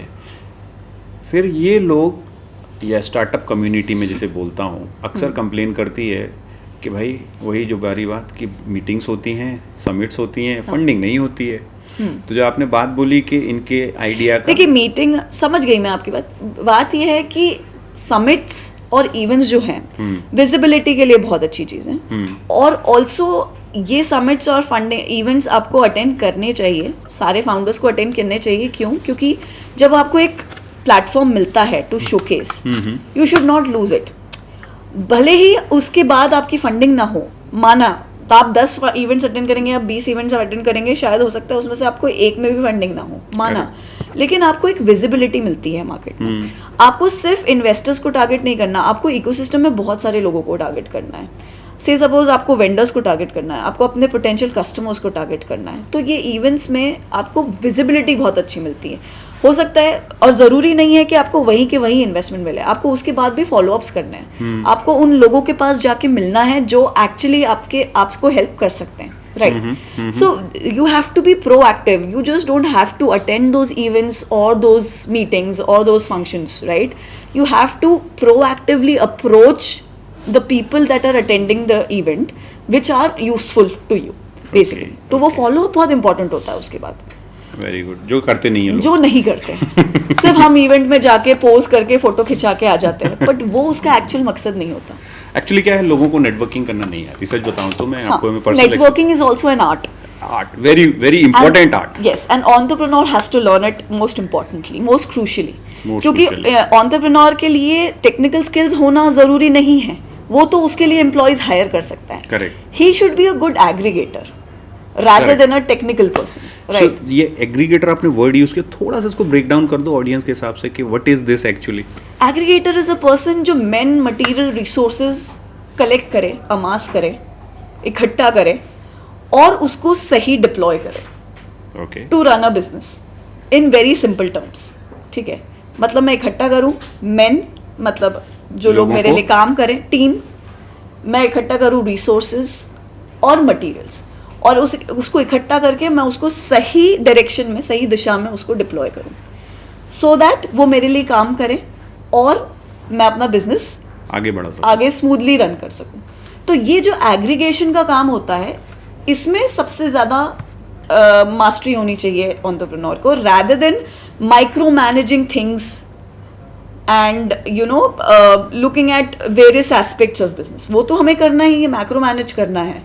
फिर ये लोग या स्टार्टअप कम्युनिटी में जिसे बोलता हूँ अक्सर कंप्लेन करती है कि भाई वही जो बारी बात कि मीटिंग्स होती हैं, समिट्स होती हैं, फंडिंग नहीं होती है। तो जो आपने बात बोली कि इनके आइडिया का, देखिए मीटिंग समझ गई मैं आपकी बात ये है कि समिट्स और इवेंट्स जो हैं विजिबिलिटी के लिए बहुत अच्छी चीज़ है। और ऑल्सो ये समिट्स और फंडिंग इवेंट्स आपको अटेंड करने चाहिए, सारे फाउंडर्स को अटेंड करने चाहिए। क्यों? क्योंकि जब आपको एक प्लेटफॉर्म मिलता है to showcase, you should not lose it. भले ही उसके बाद आपकी फंडिंग ना हो, माना तो आप 10 इवेंट्स अटेंड करेंगे, आप 20 इवेंट्स अटेंड करेंगे, शायद हो सकता है उसमें से आपको एक में भी फंडिंग ना हो, माना, लेकिन आपको एक विजिबिलिटी मिलती है मार्केट में। आपको सिर्फ इन्वेस्टर्स को टारगेट नहीं करना, आपको इकोसिस्टम में बहुत सारे लोगों को टारगेट करना है। से सपोज आपको वेंडर्स को टारगेट करना है, आपको अपने पोटेंशियल कस्टमर्स को टारगेट करना है। तो ये इवेंट्स में आपको विजिबिलिटी बहुत अच्छी मिलती है। हो सकता है, और ज़रूरी नहीं है कि आपको वहीं के वहीं इन्वेस्टमेंट मिले, आपको उसके बाद भी फॉलोअप्स करने हैं। आपको उन लोगों के पास जाके मिलना है जो एक्चुअली आपको हेल्प कर सकते हैं। Right. So you have to be proactive. You just don't have to attend those events or those meetings or those functions, right? You have to proactively approach the people that are attending the event, which are useful to you, basically. तो वो follow up बहुत important होता है उसके बाद। Very good. जो करते नहीं है लोग, जो नहीं करते सिर्फ हम इवेंट में जाके पोज करके फोटो खिंचा के आ जाते हैं, बट वो उसका एक्चुअल मकसद नहीं होता। एक्चुअली क्या है, लोगों को नेटवर्किंग करना नहीं आती। सच बताऊं तो मैं आपको networking is also an art, very very important art. Yes, and entrepreneur has to learn it most importantly, most crucially. क्योंकि एंटरप्रेन्योर के लिए टेक्निकल स्किल्स होना जरूरी नहीं है, वो तो उसके लिए एम्प्लॉयज हायर कर सकता है। Correct. He should be a good aggregator rather than a technical person, right? So, ये एग्रीगेटर आपने वर्ड यूज किया, थोड़ा सा इसको ब्रेक डाउन कर दो ऑडियंस के हिसाब से कि what is this actually. Aggregator is a person जो मेन मटेरियल रिसोर्सेज कलेक्ट करे, अमास करे, इकट्ठा करे और उसको सही डिप्लॉय करे, okay, to run a business in very simple terms. ठीक है, मतलब मैं इकट्ठा करूं, मेन मतलब जो लोग मेरे लिए काम करें, टीम, मैं इकट्ठा करूँ रिसोर्सेज और मटेरियल्स, और उसको इकट्ठा करके मैं उसको सही डायरेक्शन में, सही दिशा में उसको डिप्लॉय करूँ, सो दैट वो मेरे लिए काम करें और मैं अपना बिजनेस आगे स्मूथली रन कर सकूँ। तो ये जो एग्रीगेशन का काम होता है, इसमें सबसे ज़्यादा मास्टरी होनी चाहिए एंटरप्रेन्योर को, rather than micro managing things and looking at various aspects of business. वो तो हमें करना ही है, मैक्रो मैनेज करना है,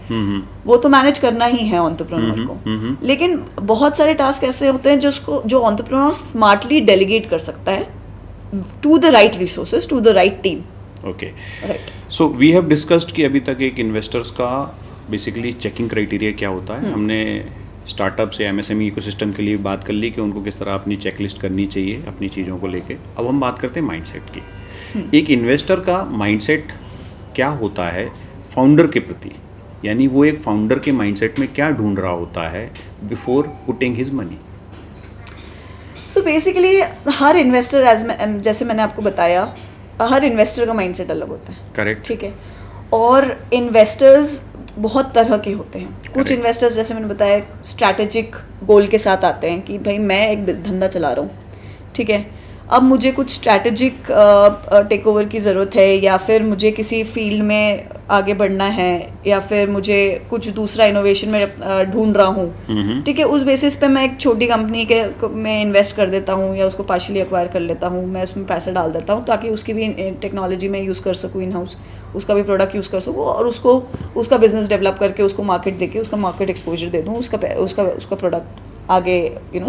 वो तो मैनेज करना ही है एंटरप्रेन्योर को। लेकिन बहुत सारे टास्क ऐसे होते हैं जो एंटरप्रेन्योर स्मार्टली डेलीगेट कर सकता है to the right resources, to the right team. Okay, so we have discussed कि अभी तक एक इन्वेस्टर्स का बेसिकली चेकिंग क्राइटेरिया क्या होता है। हमने स्टार्टअप्स या एमएसएमई इकोसिस्टम के लिए बात कर ली कि उनको किस तरह अपनी चेकलिस्ट करनी चाहिए अपनी चीज़ों को लेके। अब हम बात करते हैं माइंडसेट की। एक इन्वेस्टर का माइंडसेट क्या होता है फाउंडर के प्रति, यानी वो एक फाउंडर के माइंडसेट में क्या ढूंढ रहा होता है before putting his money. So basically हर इन्वेस्टर, जैसे मैंने आपको बताया, हर इन्वेस्टर का माइंडसेट अलग होता है। करेक्ट, ठीक है। और इन्वेस्टर्स बहुत तरह के होते हैं। कुछ इन्वेस्टर्स, जैसे मैंने बताया, स्ट्रैटेजिक गोल के साथ आते हैं कि भाई मैं एक धंधा चला रहा हूँ, ठीक है, अब मुझे कुछ स्ट्रैटेजिक टेक ओवर की ज़रूरत है, या फिर मुझे किसी फील्ड में आगे बढ़ना है, या फिर मुझे कुछ दूसरा इनोवेशन में ढूंढ रहा हूँ, ठीक है। उस बेसिस पे मैं एक छोटी कंपनी में इन्वेस्ट कर देता हूँ या उसको पार्शियली एक्वायर कर लेता हूँ, मैं उसमें पैसा डाल देता हूँ ताकि उसकी भी टेक्नोलॉजी में यूज़ कर सकूँ, इन हाउस उसका भी प्रोडक्ट यूज़ कर सकूँ, और उसका बिजनेस डेवलप करके उसको मार्केट देके उसका मार्केट एक्सपोजर दे दूँ, उसका प्रोडक्ट आगे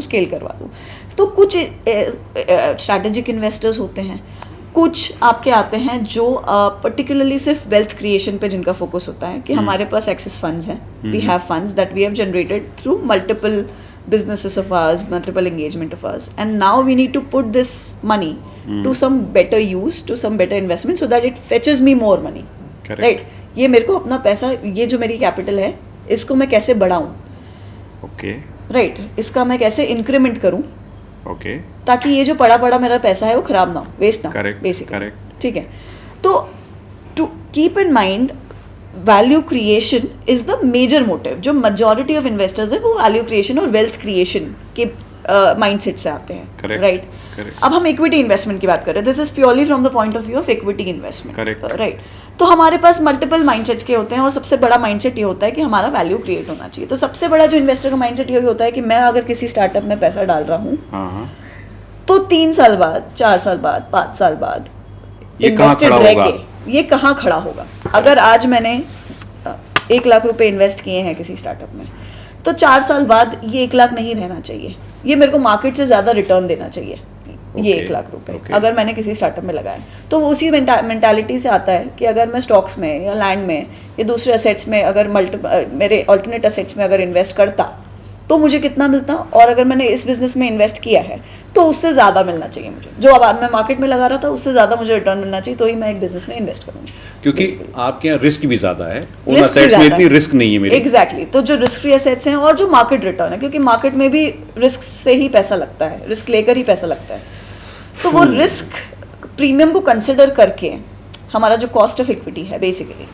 स्केल करवा दूँ। तो कुछ स्ट्रैटेजिक इन्वेस्टर्स होते हैं, कुछ आपके आते हैं जो पर्टिकुलरली सिर्फ वेल्थ क्रिएशन पे जिनका फोकस होता है कि हमारे पास एक्सेस फंड्स हैं, we have funds that we have generated through multiple businesses of ours, multiple engagement of ours, and now we need to put this money to some better use, to some better investment, so that it fetches me more money. Correct. Right? ये मेरे को अपना पैसा, ये जो मेरी capital है, इसको मैं कैसे बढ़ाऊं? Okay. Right? इसका मैं कैसे इंक्रीमेंट करूं? Okay. ताकि ये जो पड़ा मेरा पैसा है वो खराब ना हो, वेस्ट ना हो, Correct. बेसिकली। Correct. ठीक है। तो to keep in mind, value creation is the major motive. जो मेजॉरिटी ऑफ इन्वेस्टर्स है वो वैल्यू क्रिएशन और वेल्थ क्रिएशन के माइंडसेट से आते हैं, राइट? अब हम इक्विटी इन्वेस्टमेंट की बात कर रहे हैं, this is purely from the point of view of equity investment, right? तो हमारे पास मल्टीपल माइंडसेट्स के होते हैं, और सबसे बड़ा माइंडसेट ये होता है कि हमारा वैल्यू क्रिएट होना चाहिए। तो सबसे बड़ा जो इन्वेस्टर का माइंडसेट ये होता है कि मैं अगर किसी स्टार्टअप में पैसा डाल रहा हूँ तो 3 साल बाद, 4 साल बाद, 5 साल बाद इन्वेस्टेड रह के ये कहाँ खड़ा होगा। अगर आज मैंने 1 लाख रुपए इन्वेस्ट किए हैं किसी स्टार्टअप में, तो 4 साल बाद ये 1 लाख नहीं रहना चाहिए, ये मेरे को मार्केट से ज़्यादा रिटर्न देना चाहिए, ये 1 लाख रुपए अगर मैंने किसी स्टार्टअप में लगाए। तो वो उसी मेंटालिटी से आता है कि अगर मैं स्टॉक्स में या लैंड में या दूसरे असेट्स में, अगर मेरे ऑल्टरनेट असेट्स में अगर इन्वेस्ट करता तो मुझे कितना मिलता, और अगर मैंने इस बिजनेस में इन्वेस्ट किया है तो उससे ज़्यादा मिलना चाहिए मुझे, जो अब मैं मार्केट में लगा रहा था उससे ज़्यादा मुझे रिटर्न मिलना चाहिए, तो ही मैं एक बिजनेस में इन्वेस्ट करूँगी। क्योंकि आपके यहाँ रिस्क भी ज़्यादा है, उन असेट्स में इतनी रिस्क नहीं है मेरी। एग्जैक्टली। तो जो रिस्क फ्री असेट्स हैं और जो मार्केट रिटर्न है, क्योंकि मार्केट में भी रिस्क से ही पैसा लगता है, रिस्क लेकर ही पैसा लगता है, तो वो रिस्क प्रीमियम को कंसिडर करके हमारा जो कॉस्ट ऑफ इक्विटी है बेसिकली,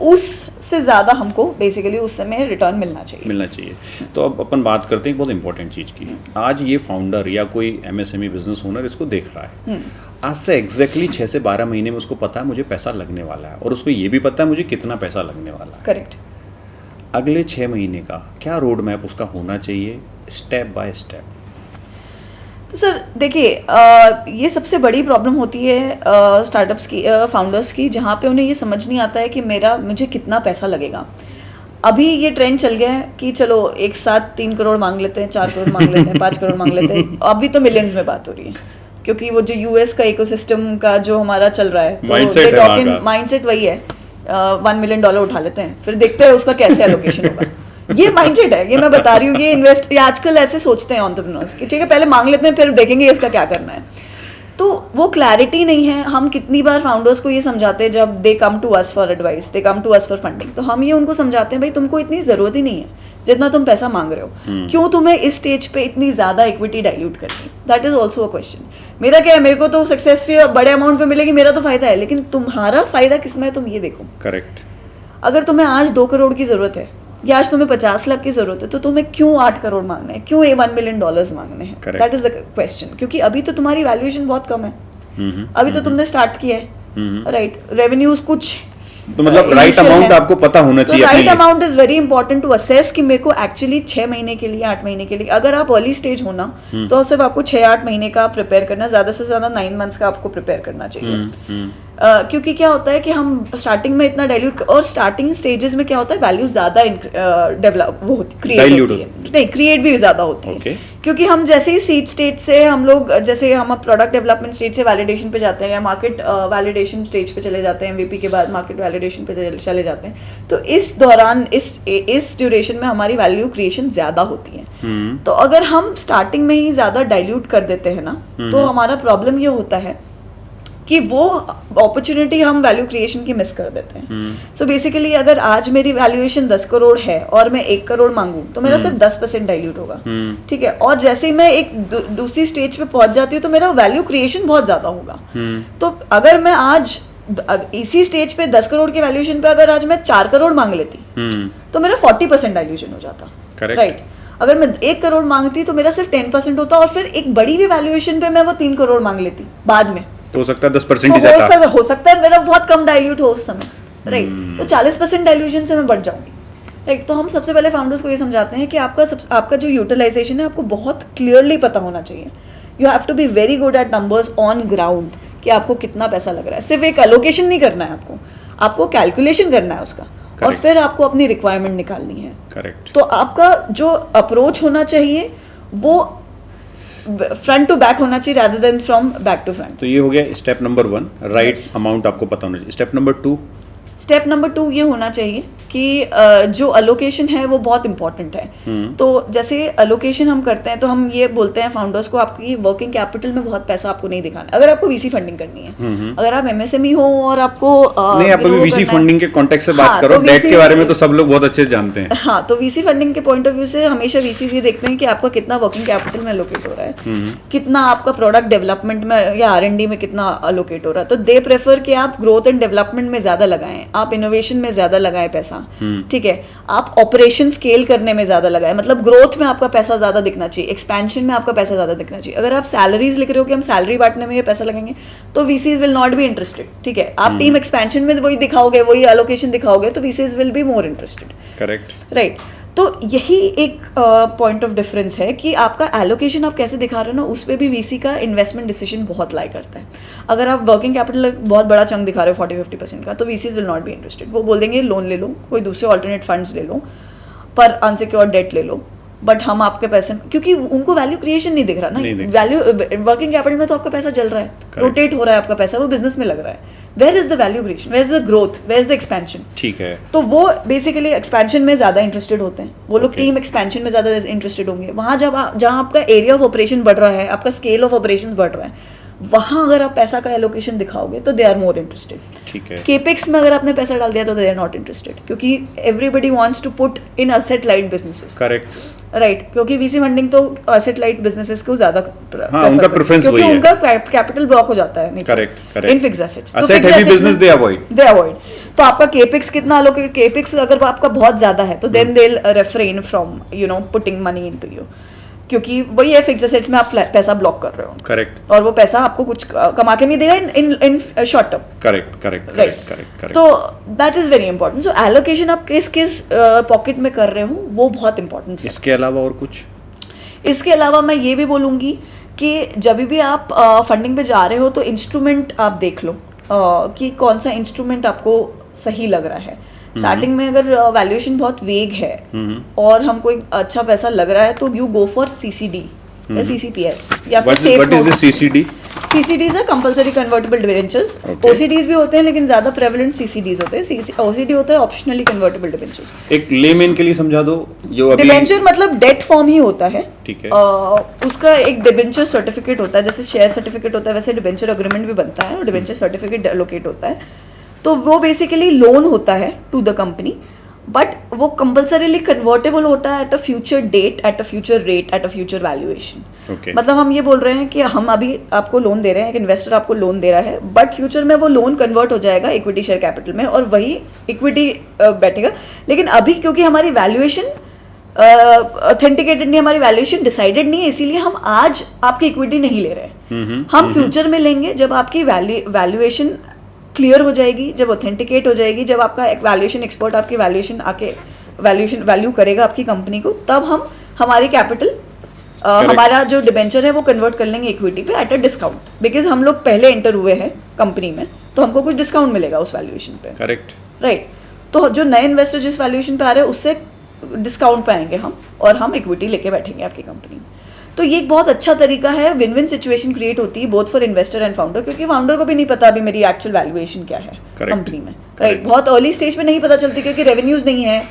उससे ज़्यादा हमको बेसिकली उस समय रिटर्न मिलना चाहिए। तो अब अपन बात करते हैं एक बहुत इंपॉर्टेंट चीज़ की। आज ये फाउंडर या कोई एमएसएमई बिजनेस ओनर इसको देख रहा है, आज से एग्जैक्टली 6 से 12 महीने में उसको पता है मुझे पैसा लगने वाला है, और उसको ये भी पता है मुझे कितना पैसा लगने वाला है। करेक्ट। अगले 6 महीने का क्या रोड मैप उसका होना चाहिए, स्टेप बाय स्टेप? तो सर देखिए, ये सबसे बड़ी प्रॉब्लम होती है स्टार्टअप्स की, फाउंडर्स की, जहाँ पे उन्हें ये समझ नहीं आता है कि मुझे कितना पैसा लगेगा। अभी ये ट्रेंड चल गया है कि चलो एक साथ 3 करोड़ मांग लेते हैं, 4 करोड़ मांग लेते हैं, 5 करोड़ मांग लेते हैं। अभी तो मिलियंस में बात हो रही है, क्योंकि वो जो यूएस का इकोसिस्टम का जो हमारा चल रहा है, तो माइंडसेट वही है, $1 मिलियन उठा लेते हैं, फिर देखते हैं उसका कैसे एलोकेशन होगा। ये माइंडसेट है, ये मैं बता रही हूँ। ये आजकल ऐसे सोचते हैं एंटरप्रेन्योर्स कि ठीक है पहले मांग लेते हैं फिर देखेंगे इसका क्या करना है। तो वो क्लैरिटी नहीं है। हम कितनी बार फाउंडर्स को ये समझाते हैं जब they come to us for advice, they come to us for funding, तो हम ये उनको समझाते हैं भाई तुमको इतनी ज़रूरत ही नहीं है जितना तुम पैसा मांग रहे हो, क्यों तुम्हें इस स्टेज पे इतनी ज़्यादा इक्विटी डाइल्यूट करनी। That is also a question. मेरा क्या है, मेरे को तो सक्सेस फी बड़े अमाउंट पे मिलेगी, मेरा तो फायदा है, लेकिन तुम्हारा फायदा किसमें है तुम ये देखो। करेक्ट। अगर तुम्हें आज 2 करोड़ की ज़रूरत है या आज तुम्हें 50 लाख की ज़रूरत है, तो तुम्हें क्यों 8 करोड़ मांगना है, क्यों $1 मिलियन मांगने हैं? That is the question. क्योंकि अभी तो तुम्हारी वैल्यूएशन बहुत कम है, अभी तो तुमने स्टार्ट किया है, राइट। रेवेन्यूज कुछ, तो मतलब राइट अमाउंट आपको पता होना चाहिए। Right amount is very important to assess कि मेरे को एक्चुअली 6 महीने के लिए, 8 महीने के लिए, अगर आप अर्ली स्टेज हो ना तो सिर्फ आपको 6-8 महीने का प्रिपेयर करना, ज्यादा से ज्यादा 9 मंथ्स का आपको प्रिपेयर करना चाहिए। क्योंकि क्या होता है कि हम स्टार्टिंग में इतना डाइल्यूट, और स्टार्टिंग स्टेजेस में क्या होता है वैल्यू ज्यादा डेवलप वो क्रिएट होती है, नहीं क्रिएट भी ज्यादा होती है। क्योंकि हम जैसे ही सीड स्टेज से हम लोग, जैसे हम प्रोडक्ट डेवलपमेंट स्टेज से वैलिडेशन पे जाते हैं या मार्केट वैलिडेशन स्टेज पे चले जाते हैं, MVP के बाद मार्केट वैलिडेशन पे चले जाते हैं, तो इस दौरान इस ड्यूरेशन में हमारी वैल्यू क्रिएशन ज्यादा होती है। तो अगर हम स्टार्टिंग में ही ज्यादा डाइल्यूट कर देते हैं ना, तो हमारा प्रॉब्लम ये होता है कि वो अपॉर्चुनिटी हम वैल्यू क्रिएशन की मिस कर देते हैं। सो बेसिकली अगर आज मेरी वैल्यूएशन 10 करोड़ है और मैं 1 करोड़ मांगू तो मेरा सिर्फ 10% डाइल्यूट होगा, ठीक है। और जैसे ही मैं एक दूसरी स्टेज पे पहुंच जाती हूँ तो मेरा वैल्यू क्रिएशन बहुत ज्यादा होगा। तो अगर मैं आज इसी स्टेज पे 10 करोड़ के वैल्यूएशन पे अगर आज मैं 4 करोड़ मांग लेती तो मेरा 40% डाइल्यूशन हो जाता, राइट। अगर मैं 1 करोड़ मांगती तो मेरा सिर्फ 10% होता, और फिर एक बड़ी भी वैल्यूएशन पे मैं वो 3 करोड़ मांग लेती बाद में, तो हो सकता है 10% ही जाता, जाता। हो सकता है मेरा बहुत कम डाइल्यूट हो उस समय, राइट। तो 40% डाइल्यूशन से मैं बढ़ जाऊंगी, राइट। तो हम सबसे पहले फाउंडर्स को ये समझाते हैं कि आपका जो यूटिलाइजेशन है आपको बहुत क्लियरली पता होना चाहिए। You have to be very good at numbers on ground कि आपको कितना पैसा लग रहा है। सिर्फ एक एलोकेशन नहीं करना है, आपको कैलकुलेशन करना है उसका, और फिर आपको अपनी रिक्वायरमेंट निकालनी है। करेक्ट। तो आपका जो अप्रोच होना चाहिए वो फ्रंट टू बैक होना चाहिए rather than from back to front. तो ये हो गया स्टेप नंबर 1, राइट अमाउंट आपको पता होना चाहिए। स्टेप नंबर 2 ये होना चाहिए कि जो अलोकेशन है वो बहुत इंपॉर्टेंट है। तो जैसे अलोकेशन हम करते हैं तो हम ये बोलते हैं फाउंडर्स को, आपकी वर्किंग कैपिटल में बहुत पैसा आपको नहीं दिखाना। अगर आपको VC फंडिंग करनी है, अगर आप MSME हो और आपको नहीं, आप अभी VC फंडिंग के कॉन्टेक्स्ट से बात करो, डेट के बारे में तो सब लोग बहुत अच्छे से जानते हैं। हाँ, तो VC फंडिंग के पॉइंट ऑफ व्यू से हमेशा VCs ये देखते हैं कि आपका कितना वर्किंग कैपिटल में अलोकेट हो रहा है, कितना आपका प्रोडक्ट डेवलपमेंट में या R&D में कितना अलोकेट हो रहा है। तो दे प्रेफर कि आप ग्रोथ एंड डेवलपमेंट में ज्यादा लगाएं, आप इनोवेशन में ज्यादा लगाएं पैसा, ठीक है। आप ऑपरेशन स्केल करने में ज्यादा लगाएं, मतलब ग्रोथ में आपका पैसा ज्यादा दिखना चाहिए, एक्सपेंशन में आपका पैसा ज्यादा दिखना चाहिए। अगर आप सैलरीज लिख रहे हो कि हम सैलरी बांटने में ये पैसा लगाएंगे तो VCs will not be interested, ठीक है। आप टीम एक्सपेंशन में वही दिखाओगे, वही एलोकेशन दिखाओगे तो VCs will be more interested, correct, right. तो यही एक पॉइंट ऑफ डिफरेंस है कि आपका एलोकेशन आप कैसे दिखा रहे हो ना, उस पर भी VC का इन्वेस्टमेंट डिसीजन बहुत लाई करता है। अगर आप वर्किंग कैपिटल बहुत बड़ा चंक दिखा रहे हो 40-50% का, तो VCs will not be interested. वो बोल देंगे लोन ले लो, कोई दूसरे ऑल्टरनेट फंड्स ले लो, पर अनसिक्योर्ड डेट ले लो, बट हम आपके पैसे, क्योंकि उनको वैल्यू क्रिएशन नहीं दिख रहा ना, वैल्यू वर्किंग कैपिटल में तो आपका पैसा चल रहा है, रोटेट हो रहा है आपका पैसा, वो बिजनेस में लग रहा है। Where is the value creation, where is the growth, where is the expansion, ठीक है। तो वो बेसिकली एक्सपेंशन में ज्यादा इंटरेस्टेड होते हैं, वो लोग टीम एक्सपेंशन में ज्यादा इंटरेस्टेड होंगे। वहां जहाँ आपका एरिया ऑफ ऑपरेशन बढ़ रहा है, आपका स्केल ऑफ ऑपरेशन बढ़ रहा है, वहां अगर आप पैसा का एलोकेशन दिखाओगे तो दे आर मोर इंटरेस्टेड, ठीक है। केपेक्स में अगर आपने पैसा डाल दिया तो दे आर नॉट इंटरेस्टेड, क्योंकि everybody wants to put in asset light businesses, correct, right. क्योंकि VC फंडिंग तो असेट लाइट बिजनेसेस को ज्यादा उनका प्रेफरेंस वही है, क्योंकि उनका कैपिटल ब्लॉक हो जाता है, correct, in fixed assets, asset heavy business they avoid. तो आपका केपेक्स कितना अलोकेट, केपेक्स अगर आपका बहुत ज्यादा है तो then they will refrain from putting money into you, क्योंकि वही है फिक्स्ड एसेट्स में आप पैसा ब्लॉक कर रहे हो, करेक्ट, और वो पैसा आपको कुछ कमा के नहीं देगा इन शॉर्ट टर्म, करेक्ट। तो that is very important. So allocation आप किस पॉकेट में कर रहे हो वो बहुत इंपॉर्टेंट है। इसके अलावा और कुछ? इसके अलावा मैं ये भी बोलूँगी कि जब भी आप फंडिंग पे जा रहे हो तो इंस्ट्रूमेंट आप देख लो कि कौन सा इंस्ट्रूमेंट आपको सही लग रहा है। स्टार्टिंग में अगर वैल्यूएशन बहुत वेग है और हमको एक अच्छा पैसा लग रहा है तो यू गो फॉर CCD या CCPS या फिर सेफ नोट्स। CCD? CCDs है compulsory convertible debentures, Okay. OCDs भी होते हैं लेकिन ज्यादा प्रेवलेंट CCDs होते हैं। OCD होता है ऑप्शनली कन्वर्टेबल डिबेंचर्स। एक लेमैन के लिए समझा दो जो अभी डिबेंचर मतलब डेट फॉर्म ही होता है, ठीक है। उसका एक डिबेंचर सर्टिफिकेट होता है, जैसे शेयर सर्टिफिकेट होता है वैसे डिबेंचर एग्रीमेंट भी बनता है और डिबेंचर सर्टिफिकेट एलोकेट होता है। तो वो बेसिकली लोन होता है टू द कंपनी, बट वो कंपल्सरीली कन्वर्टेबल होता है at a future date, at a future rate, at a future valuation. Okay. मतलब हम ये बोल रहे हैं कि हम अभी आपको लोन दे रहे हैं, एक इन्वेस्टर आपको लोन दे रहा है, बट फ्यूचर में वो लोन कन्वर्ट हो जाएगा इक्विटी शेयर कैपिटल में और वही इक्विटी बैठेगा। लेकिन अभी क्योंकि हमारी वैल्यूएशन ऑथेंटिकेटेड नहीं, हमारी वैल्यूएशन डिसाइडेड नहीं है, इसीलिए हम आज आपकी इक्विटी नहीं ले रहे हैं। हम फ्यूचर में लेंगे जब आपकी वैल्यूएशन क्लियर हो जाएगी, जब ऑथेंटिकेट हो जाएगी, जब आपका एक वैल्यूएशन एक्सपर्ट आपकी वैल्यूएशन आके वैल्यू करेगा आपकी कंपनी को, तब हम हमारी कैपिटल हमारा जो डिबेंचर है वो कन्वर्ट कर लेंगे इक्विटी पे एट अ डिस्काउंट, बिकॉज हम लोग पहले एंटर हुए हैं कंपनी में तो हमको कुछ डिस्काउंट मिलेगा उस वैल्यूएशन पे। Correct, right. तो जो नए इन्वेस्टर जिस वैल्यूएशन पे आ रहे हैं उससे डिस्काउंट पे आएंगे हम और हम इक्विटी लेके बैठेंगे आपकी कंपनी में। तो ये एक बहुत अच्छा तरीका है, विन विन सिचुएशन क्रिएट होती है both for investor and founder, क्योंकि फाउंडर को भी नहीं पता अभी मेरी एक्चुअल वैल्यूएशन क्या है कंपनी में। राइट, बहुत अर्ली स्टेज पे नहीं पता चलती क्योंकि रेवेन्यूज नहीं है,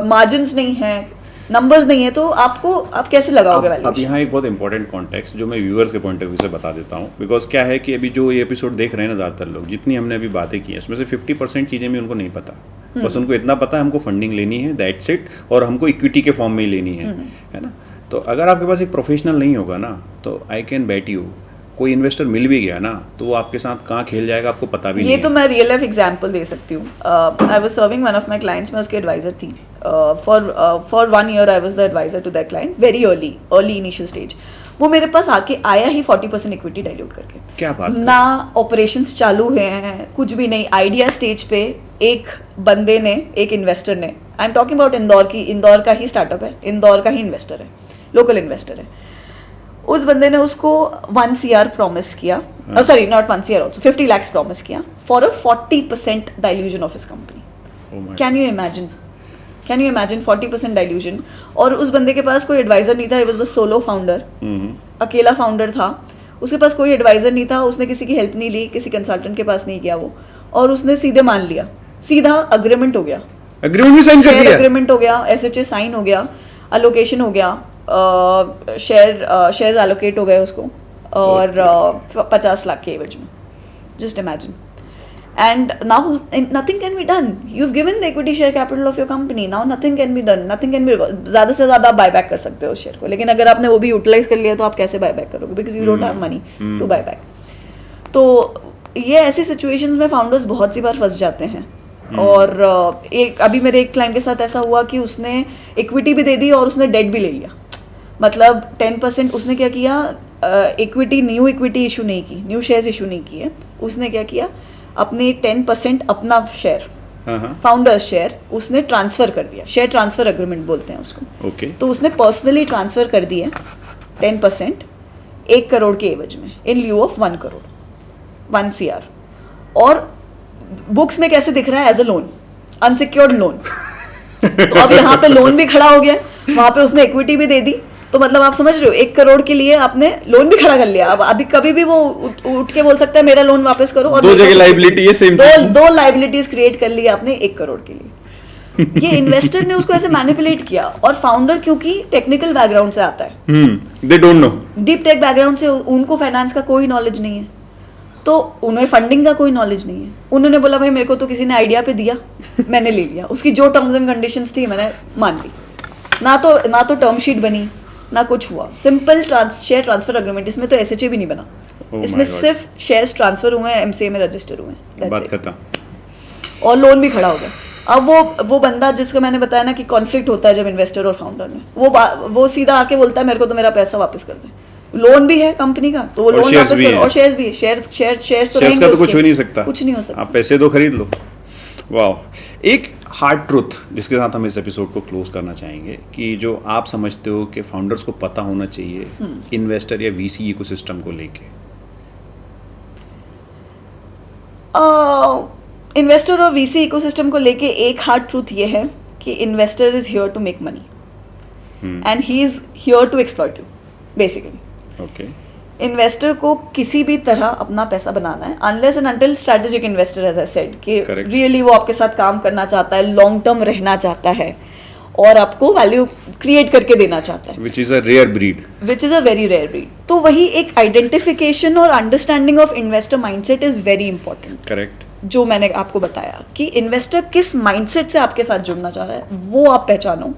मार्जिन्स नहीं है, नंबर्स नहीं है, तो आप कैसे लगाओगे अब वैल्यूएशन। यहाँ एक बहुत इंपॉर्टेंट कॉन्टेक्स्ट जो मैं व्यूअर्स के पॉइंट ऑफ व्यू से बता देता हूँ, बिकॉज क्या है कि अभी जो ये एपिसोड देख रहे हैं ना ज़्यादातर लोग, जितनी हमने अभी बातें की हैं इसमें से 50% चीज़ें भी उनको नहीं पता। बस उनको इतना पता है हमको फंडिंग लेनी है, दैट्स इट, और हमको इक्विटी के फॉर्म में ही लेनी है ना। तो अगर आपके पास एक प्रोफेशनल नहीं होगा ना, तो आई कैन बेट यू कोई इन्वेस्टर मिल भी गया ना तो वो आपके साथ कहाँ खेल जाएगा आपको पता भी नहीं ये है। तो मैं रियल लाइफ एग्जांपल दे सकती हूँ। I was serving one of my clients, मैं उसकी एडवाइजर थी। For 1 year I was the advisor to that client, very early initial stage. वो मेरे पास आके आया ही 40% इक्विटी डाइल्यूट करके। क्या बात ना ऑपरेशंस चालू हैं, कुछ भी नहीं, आइडिया स्टेज पे एक बंदे ने, एक इन्वेस्टर ने, I am talking about Indore का ही स्टार्टअप है, इंदौर का ही इन्वेस्टर है, लोकल इन्वेस्टर है। उस बंदे ने उसको 1 CR प्रॉमिस किया, sorry not 1 CR also, 50 lakhs promise किया for a 40% dilution of his company. Can you imagine 40% dilution? और उस बंदे के पास कोई एडवाइजर नहीं था, he was the solo founder, अकेला फाउंडर था, उसके पास कोई एडवाइजर नहीं था, उसने किसी की हेल्प नहीं ली, किसी कंसल्टेंट के पास नहीं गया वो, और उसने सीधे मान लिया, सीधा अग्रीमेंट हो गया, एग्रीमेंट हो गया, SHA साइन हो गया, अलोकेशन हो गया, शेयर्स एलोकेट हो गए उसको, और 50 लाख के एवज में। Just imagine. And now nothing can be done, you have given the equity share capital of your company, now nothing can be done, nothing can be, ज़्यादा से ज़्यादा आप बाय बैक कर सकते हो उस शेयर को, लेकिन अगर आपने वो भी यूटिलाइज कर लिया तो आप कैसे बाय बैक करोगे, because you don't have money to buy back. तो ये ऐसी सिचुएशंस में फाउंडर्स बहुत सी बार फंस जाते हैं। और अभी मेरे एक क्लाइंट के साथ ऐसा हुआ कि उसने इक्विटी भी दे दी और उसने डेट भी ले लिया। मतलब 10% उसने क्या किया, न्यू इक्विटी इशू नहीं की, न्यू शेयर्स इशू नहीं किए, उसने क्या किया, अपनी 10% अपना शेयर, फाउंडर्स शेयर उसने ट्रांसफर कर दिया, शेयर ट्रांसफर एग्रीमेंट बोलते हैं उसको। तो उसने पर्सनली ट्रांसफर कर दिए 10% 1 करोड़ के एवज में, in lieu of 1 crore, 1 CR। और बुक्स में कैसे दिख रहा है, as a loan, unsecured loan. तो अब यहाँ पे लोन भी खड़ा हो गया, वहां पे उसने इक्विटी भी दे दी, तो मतलब आप समझ रहे हो 1 करोड़ के लिए आपने लोन भी खड़ा कर लिया। अब अभी कभी भी वो उठ के बोल सकता है मेरा लोन वापस करो, और दो जगह लाइबिलिटी है, सेम दो लाइबिलिटीज क्रिएट कर ली आपने 1 करोड़ के लिए। ये इन्वेस्टर ने उसको ऐसे मैनिपुलेट किया, और फाउंडर क्योंकि टेक्निकल बैकग्राउंड से आता है, they don't know, deep tech background से, उनको फाइनेंस का कोई नॉलेज नहीं है, तो उन्हें फंडिंग का कोई नॉलेज नहीं है। उन्होंने बोला भाई मेरे को तो किसी ने आइडिया पे दिया, मैंने ले लिया, उसकी जो टर्म्स एंड कंडीशंस थी मैंने मान ली, ना तो टर्म शीट बनी ना कुछ हुआ, सिंपल शेयर ट्रांसफर एग्रीमेंट, इसमें तो SHA भी नहीं बना, इसमें सिर्फ शेयर्स ट्रांसफर हुए हैं, MCA में रजिस्टर हुए हैं, बात खत्म, और लोन भी खड़ा हो गया। अब वो बंदा जिसको मैंने बताया ना कि कॉन्फ्लिक्ट होता है जब इन्वेस्टर और फाउंडर में, वो सीधा आके बोलता है मेरे को तो मेरा पैसा वापस कर दे, लोन भी है कंपनी का तो वो लोन वापस करो, और शेयर्स भी है, शेयर्स तो रहेंगे, तो कुछ हो नहीं सकता, कुछ नहीं हो सकता, आप पैसे दो खरीद लो। वाह, एक हार्ड ट्रुथ जिसके साथ हम इस एपिसोड को क्लोज करना चाहेंगे कि जो आप समझते हो कि फाउंडर्स को पता होना चाहिए इन्वेस्टर या VC इकोसिस्टम को लेके। इन्वेस्टर और VC इकोसिस्टम को लेके एक हार्ड ट्रूथ ये है कि investor is here to make money and he is here to exploit you basically. Okay, investor को किसी भी तरह अपना पैसा बनाना है, unless and until strategic investor, as I said, कि रियली वो आपके साथ काम करना चाहता है, लॉन्ग टर्म रहना चाहता है और आपको वैल्यू क्रिएट करके देना चाहता है, which is a rare breed, which is a very rare breed. तो वही एक आइडेंटिफिकेशन और understanding of investor mindset is very important. Correct. जो मैंने आपको बताया कि इन्वेस्टर किस माइंडसेट से आपके साथ जुड़ना चाह रहा है, वो आप पहचानो।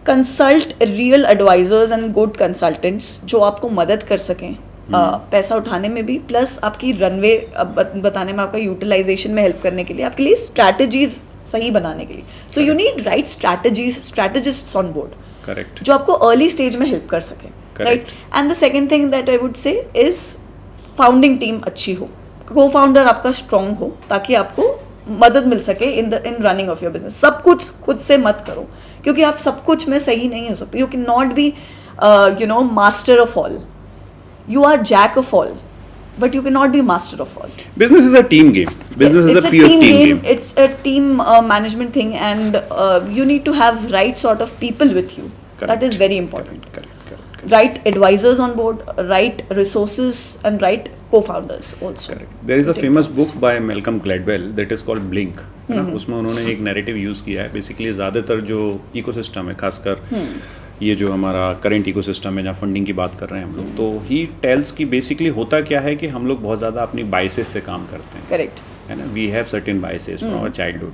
Consult real advisors and good consultants जो आपको मदद कर सकें पैसा उठाने में भी, प्लस आपकी रनवे बताने में, आपका यूटिलाइजेशन में हेल्प करने के लिए, आपके लिए स्ट्रैटेजीज सही बनाने के लिए। So you need right strategists on board, correct, जो आपको अर्ली स्टेज में हेल्प कर सके, right. And the second thing that I would say is founding team अच्छी हो, को फाउंडर आपका स्ट्रॉन्ग हो, ताकि आपको मदद मिल सके इन रनिंग ऑफ योर बिजनेस। सब कुछ खुद से मत करो, क्योंकि आप सब कुछ में सही नहीं हो सकते। You can not be master of all, you are jack of all, but you cannot be master of all. Business is a team game. Business is a pure team game. It's a team management thing, and you need to have right sort of people with you. Correct. That is very important. Correct. Right advisors on board, right resources, and right co-founders also. Correct. There is a famous book by Malcolm Gladwell that is called Blink. है ना, उसमें उन्होंने एक narrative use किया है। Basically ज़्यादातर जो ecosystem है, खासकर ये जो हमारा करंट इकोसिस्टम है जहाँ फंडिंग की बात कर रहे हैं हम लोग, तो ही टेल्स कि बेसिकली होता क्या है कि हम लोग बहुत ज़्यादा अपनी बायसेस से काम करते हैं। करेक्ट है ना, we have certain biases from our childhood,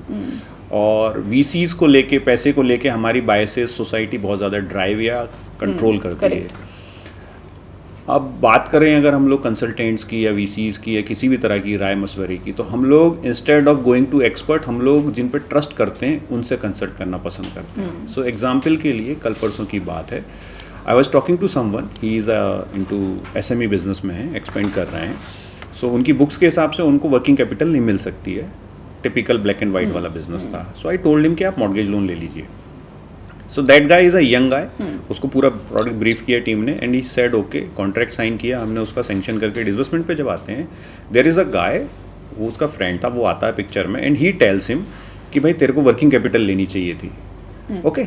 और वीसीज को लेके, पैसे को लेके हमारी बायसेस सोसाइटी बहुत ज़्यादा ड्राइव या कंट्रोल करती है। अब बात करें अगर हम लोग कंसल्टेंट्स की या वीसीज की या किसी भी तरह की राय मशवरे की, तो हम लोग instead of going to expert, हम लोग जिन पे ट्रस्ट करते हैं उनसे कंसल्ट करना पसंद करते हैं। सो एग्जांपल के लिए कल परसों की बात है, I was talking to someone, he is into SME business में है, एक्सपेंड कर रहे हैं। सो उनकी बुक्स के हिसाब से उनको वर्किंग कैपिटल नहीं मिल सकती है, टिपिकल ब्लैक एंड वाइट वाला बिजनेस था। सो आई टोल्ड हिम कि आप मॉर्गेज लोन ले लीजिए। So that guy is a young guy, उसको पूरा प्रोडक्ट ब्रीफ किया टीम ने, and he said okay, contract sign किया हमने, उसका सेंक्शन करके डिसबर्समेंट पे जब आते हैं, देयर इज़ अ गाय, वो उसका फ्रेंड था, वो आता है पिक्चर में, एंड ही टेल्स हिम कि भाई तेरे को वर्किंग कैपिटल लेनी चाहिए थी। ओके,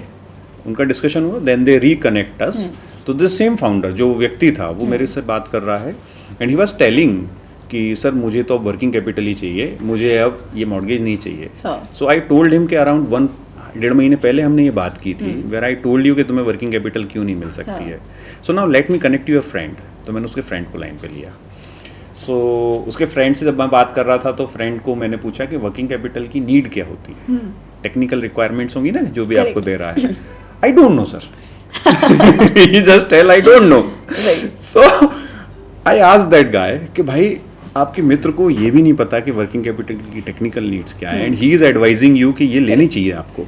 उनका डिस्कशन हुआ, देन दे रिकनेक्ट अस, तो दिस सेम फाउंडर जो व्यक्ति था वो मेरे से बात कर रहा है, एंड ही वाज टेलिंग कि सर मुझे तो अब वर्किंग कैपिटल ही चाहिए, मुझे अब ये मॉर्गेज नहीं चाहिए। सो आई टोल्ड हिम कि अराउंड 1.5 महीने पहले हमने ये बात की थी, वेयर आई टोल्ड यू कि तुम्हें वर्किंग कैपिटल क्यों नहीं मिल सकती है। So now let me connect your friend. तो मैंने उसके फ्रेंड को लाइन पे लिया। सो उसके फ्रेंड से जब मैं बात कर रहा था, तो फ्रेंड को मैंने पूछा कि वर्किंग कैपिटल की नीड क्या होती है, टेक्निकल रिक्वायरमेंट्स होंगी ना जो भी आपको दे रहा है। I don't know sir, he just tell I don't know. So I asked that guy कि भाई आपके मित्र को ये भी नहीं पता कि वर्किंग कैपिटल की टेक्निकल नीड्स क्या है, and he is advising you कि ये लेनी चाहिए आपको।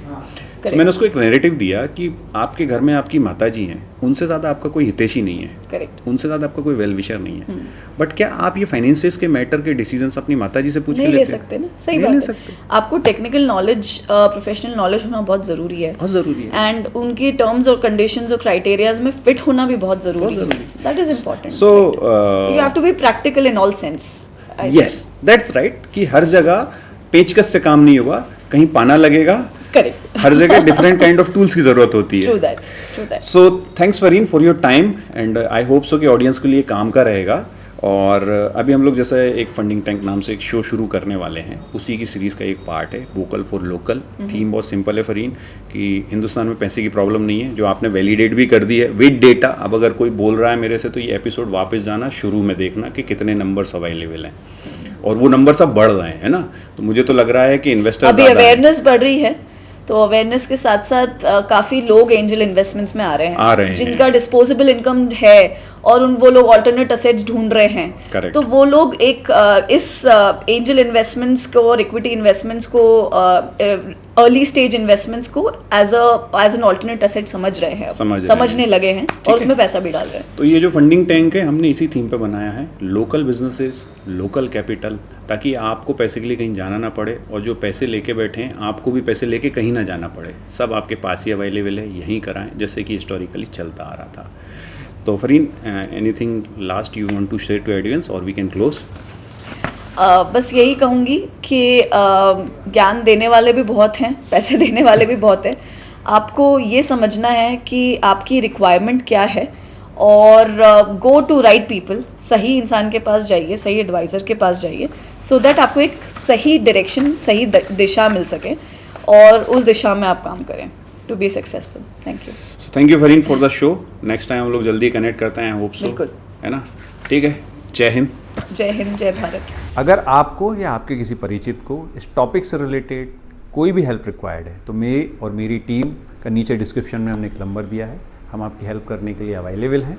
तो मैंने उसको एक नैरेटिव दिया कि आपके घर में आपकी माता जी हैं, उनसे ज़्यादा आपका कोई हितैषी नहीं है, करेक्ट, उनसे ज़्यादा आपका कोई वेल विशर नहीं है, बट क्या आप ये फाइनेंसेस के मैटर के डिसीजंस अपनी माता जी से पूछ के ले सकते ना? सही बात है। आपको टेक्निकल नॉलेज, प्रोफेशनल नॉलेज होना बहुत ज़रूरी है, बहुत ज़रूरी है, एंड उनकी टर्म्स और कंडीशंस और क्राइटेरियाज में फिट होना भी बहुत ज़रूरी है। That is important. So you have to be practical in all sense. Yes, that's right, कि हर जगह पेचकस से काम नहीं होगा, कहीं पाना लगेगा, करेक्ट, हर जगह डिफरेंट काइंड ऑफ टूल्स की जरूरत होती है। True that. So thanks Fareen for your time, and I hope so कि ऑडियंस के लिए काम का रहेगा। और अभी हम लोग जैसे एक फंडिंग टैंक नाम से एक शो शुरू करने वाले हैं, उसी की सीरीज़ का एक पार्ट है वोकल फॉर लोकल। थीम बहुत सिंपल है फरीन, कि हिंदुस्तान में पैसे की प्रॉब्लम नहीं है, जो आपने वैलिडेट भी कर दी है विद डेटा। अब अगर कोई बोल रहा है मेरे से, तो ये एपिसोड वापस जाना, शुरू में देखना कि कितने नंबर्स अवेलेबल हैं, और वो नंबर्स अब बढ़ रहे हैं, है ना। तो मुझे तो लग रहा है कि इन्वेस्टर्स अभी अवेयरनेस बढ़ रही है, तो अवेयरनेस के साथ साथ काफ़ी लोग एंजल इन्वेस्टमेंट्स में आ रहे हैं जिनका डिस्पोजेबल इनकम है, और वो लोग ऑल्टरनेट असेट्स ढूंढ रहे हैं। Correct. तो वो लोग एक इस एंजल इन्वेस्टमेंट्स को और इक्विटी इन्वेस्टमेंट्स को, अर्ली स्टेज इन्वेस्टमेंट्स को एज एन ऑल्टरनेट असेट समझ रहे हैं, समझने लगे हैं, और उसमें पैसा भी डाल रहे हैं। तो ये जो फंडिंग टैंक है, हमने इसी थीम पे बनाया है, लोकल बिजनेसेस, लोकल कैपिटल, ताकि आपको पैसे के लिए कहीं जाना ना पड़े, और जो पैसे लेके बैठे हैं आपको भी पैसे लेके कहीं ना जाना पड़े, सब आपके पास ही अवेलेबल है, यहीं कराएं, जैसे कि हिस्टोरिकली चलता आ रहा था। तो Fareen, anything last you want to share to audience, और वी कैन क्लोज? बस यही कहूँगी कि ज्ञान देने वाले भी बहुत हैं, पैसे देने वाले भी बहुत हैं। आपको ये समझना है कि आपकी रिक्वायरमेंट क्या है, और गो टू राइट पीपल, सही इंसान के पास जाइए, सही एडवाइज़र के पास जाइए, सो दैट आपको एक सही डायरेक्शन, सही दिशा मिल सके और उस दिशा में आप काम करें to be successful. Thank you. So thank you Fareen for the show. Next time हम लोग जल्दी कनेक्ट करते हैं, होप सो, बिल्कुल, है ना? ठीक है, जय हिंद। जय हिंद, जय भारत। अगर आपको या आपके किसी परिचित को इस टॉपिक से रिलेटेड कोई भी हेल्प रिक्वायर्ड है तो मेरी और मेरी टीम का नीचे डिस्क्रिप्शन में हमने एक नंबर दिया है, हम आपकी हेल्प करने के लिए अवेलेबल हैं।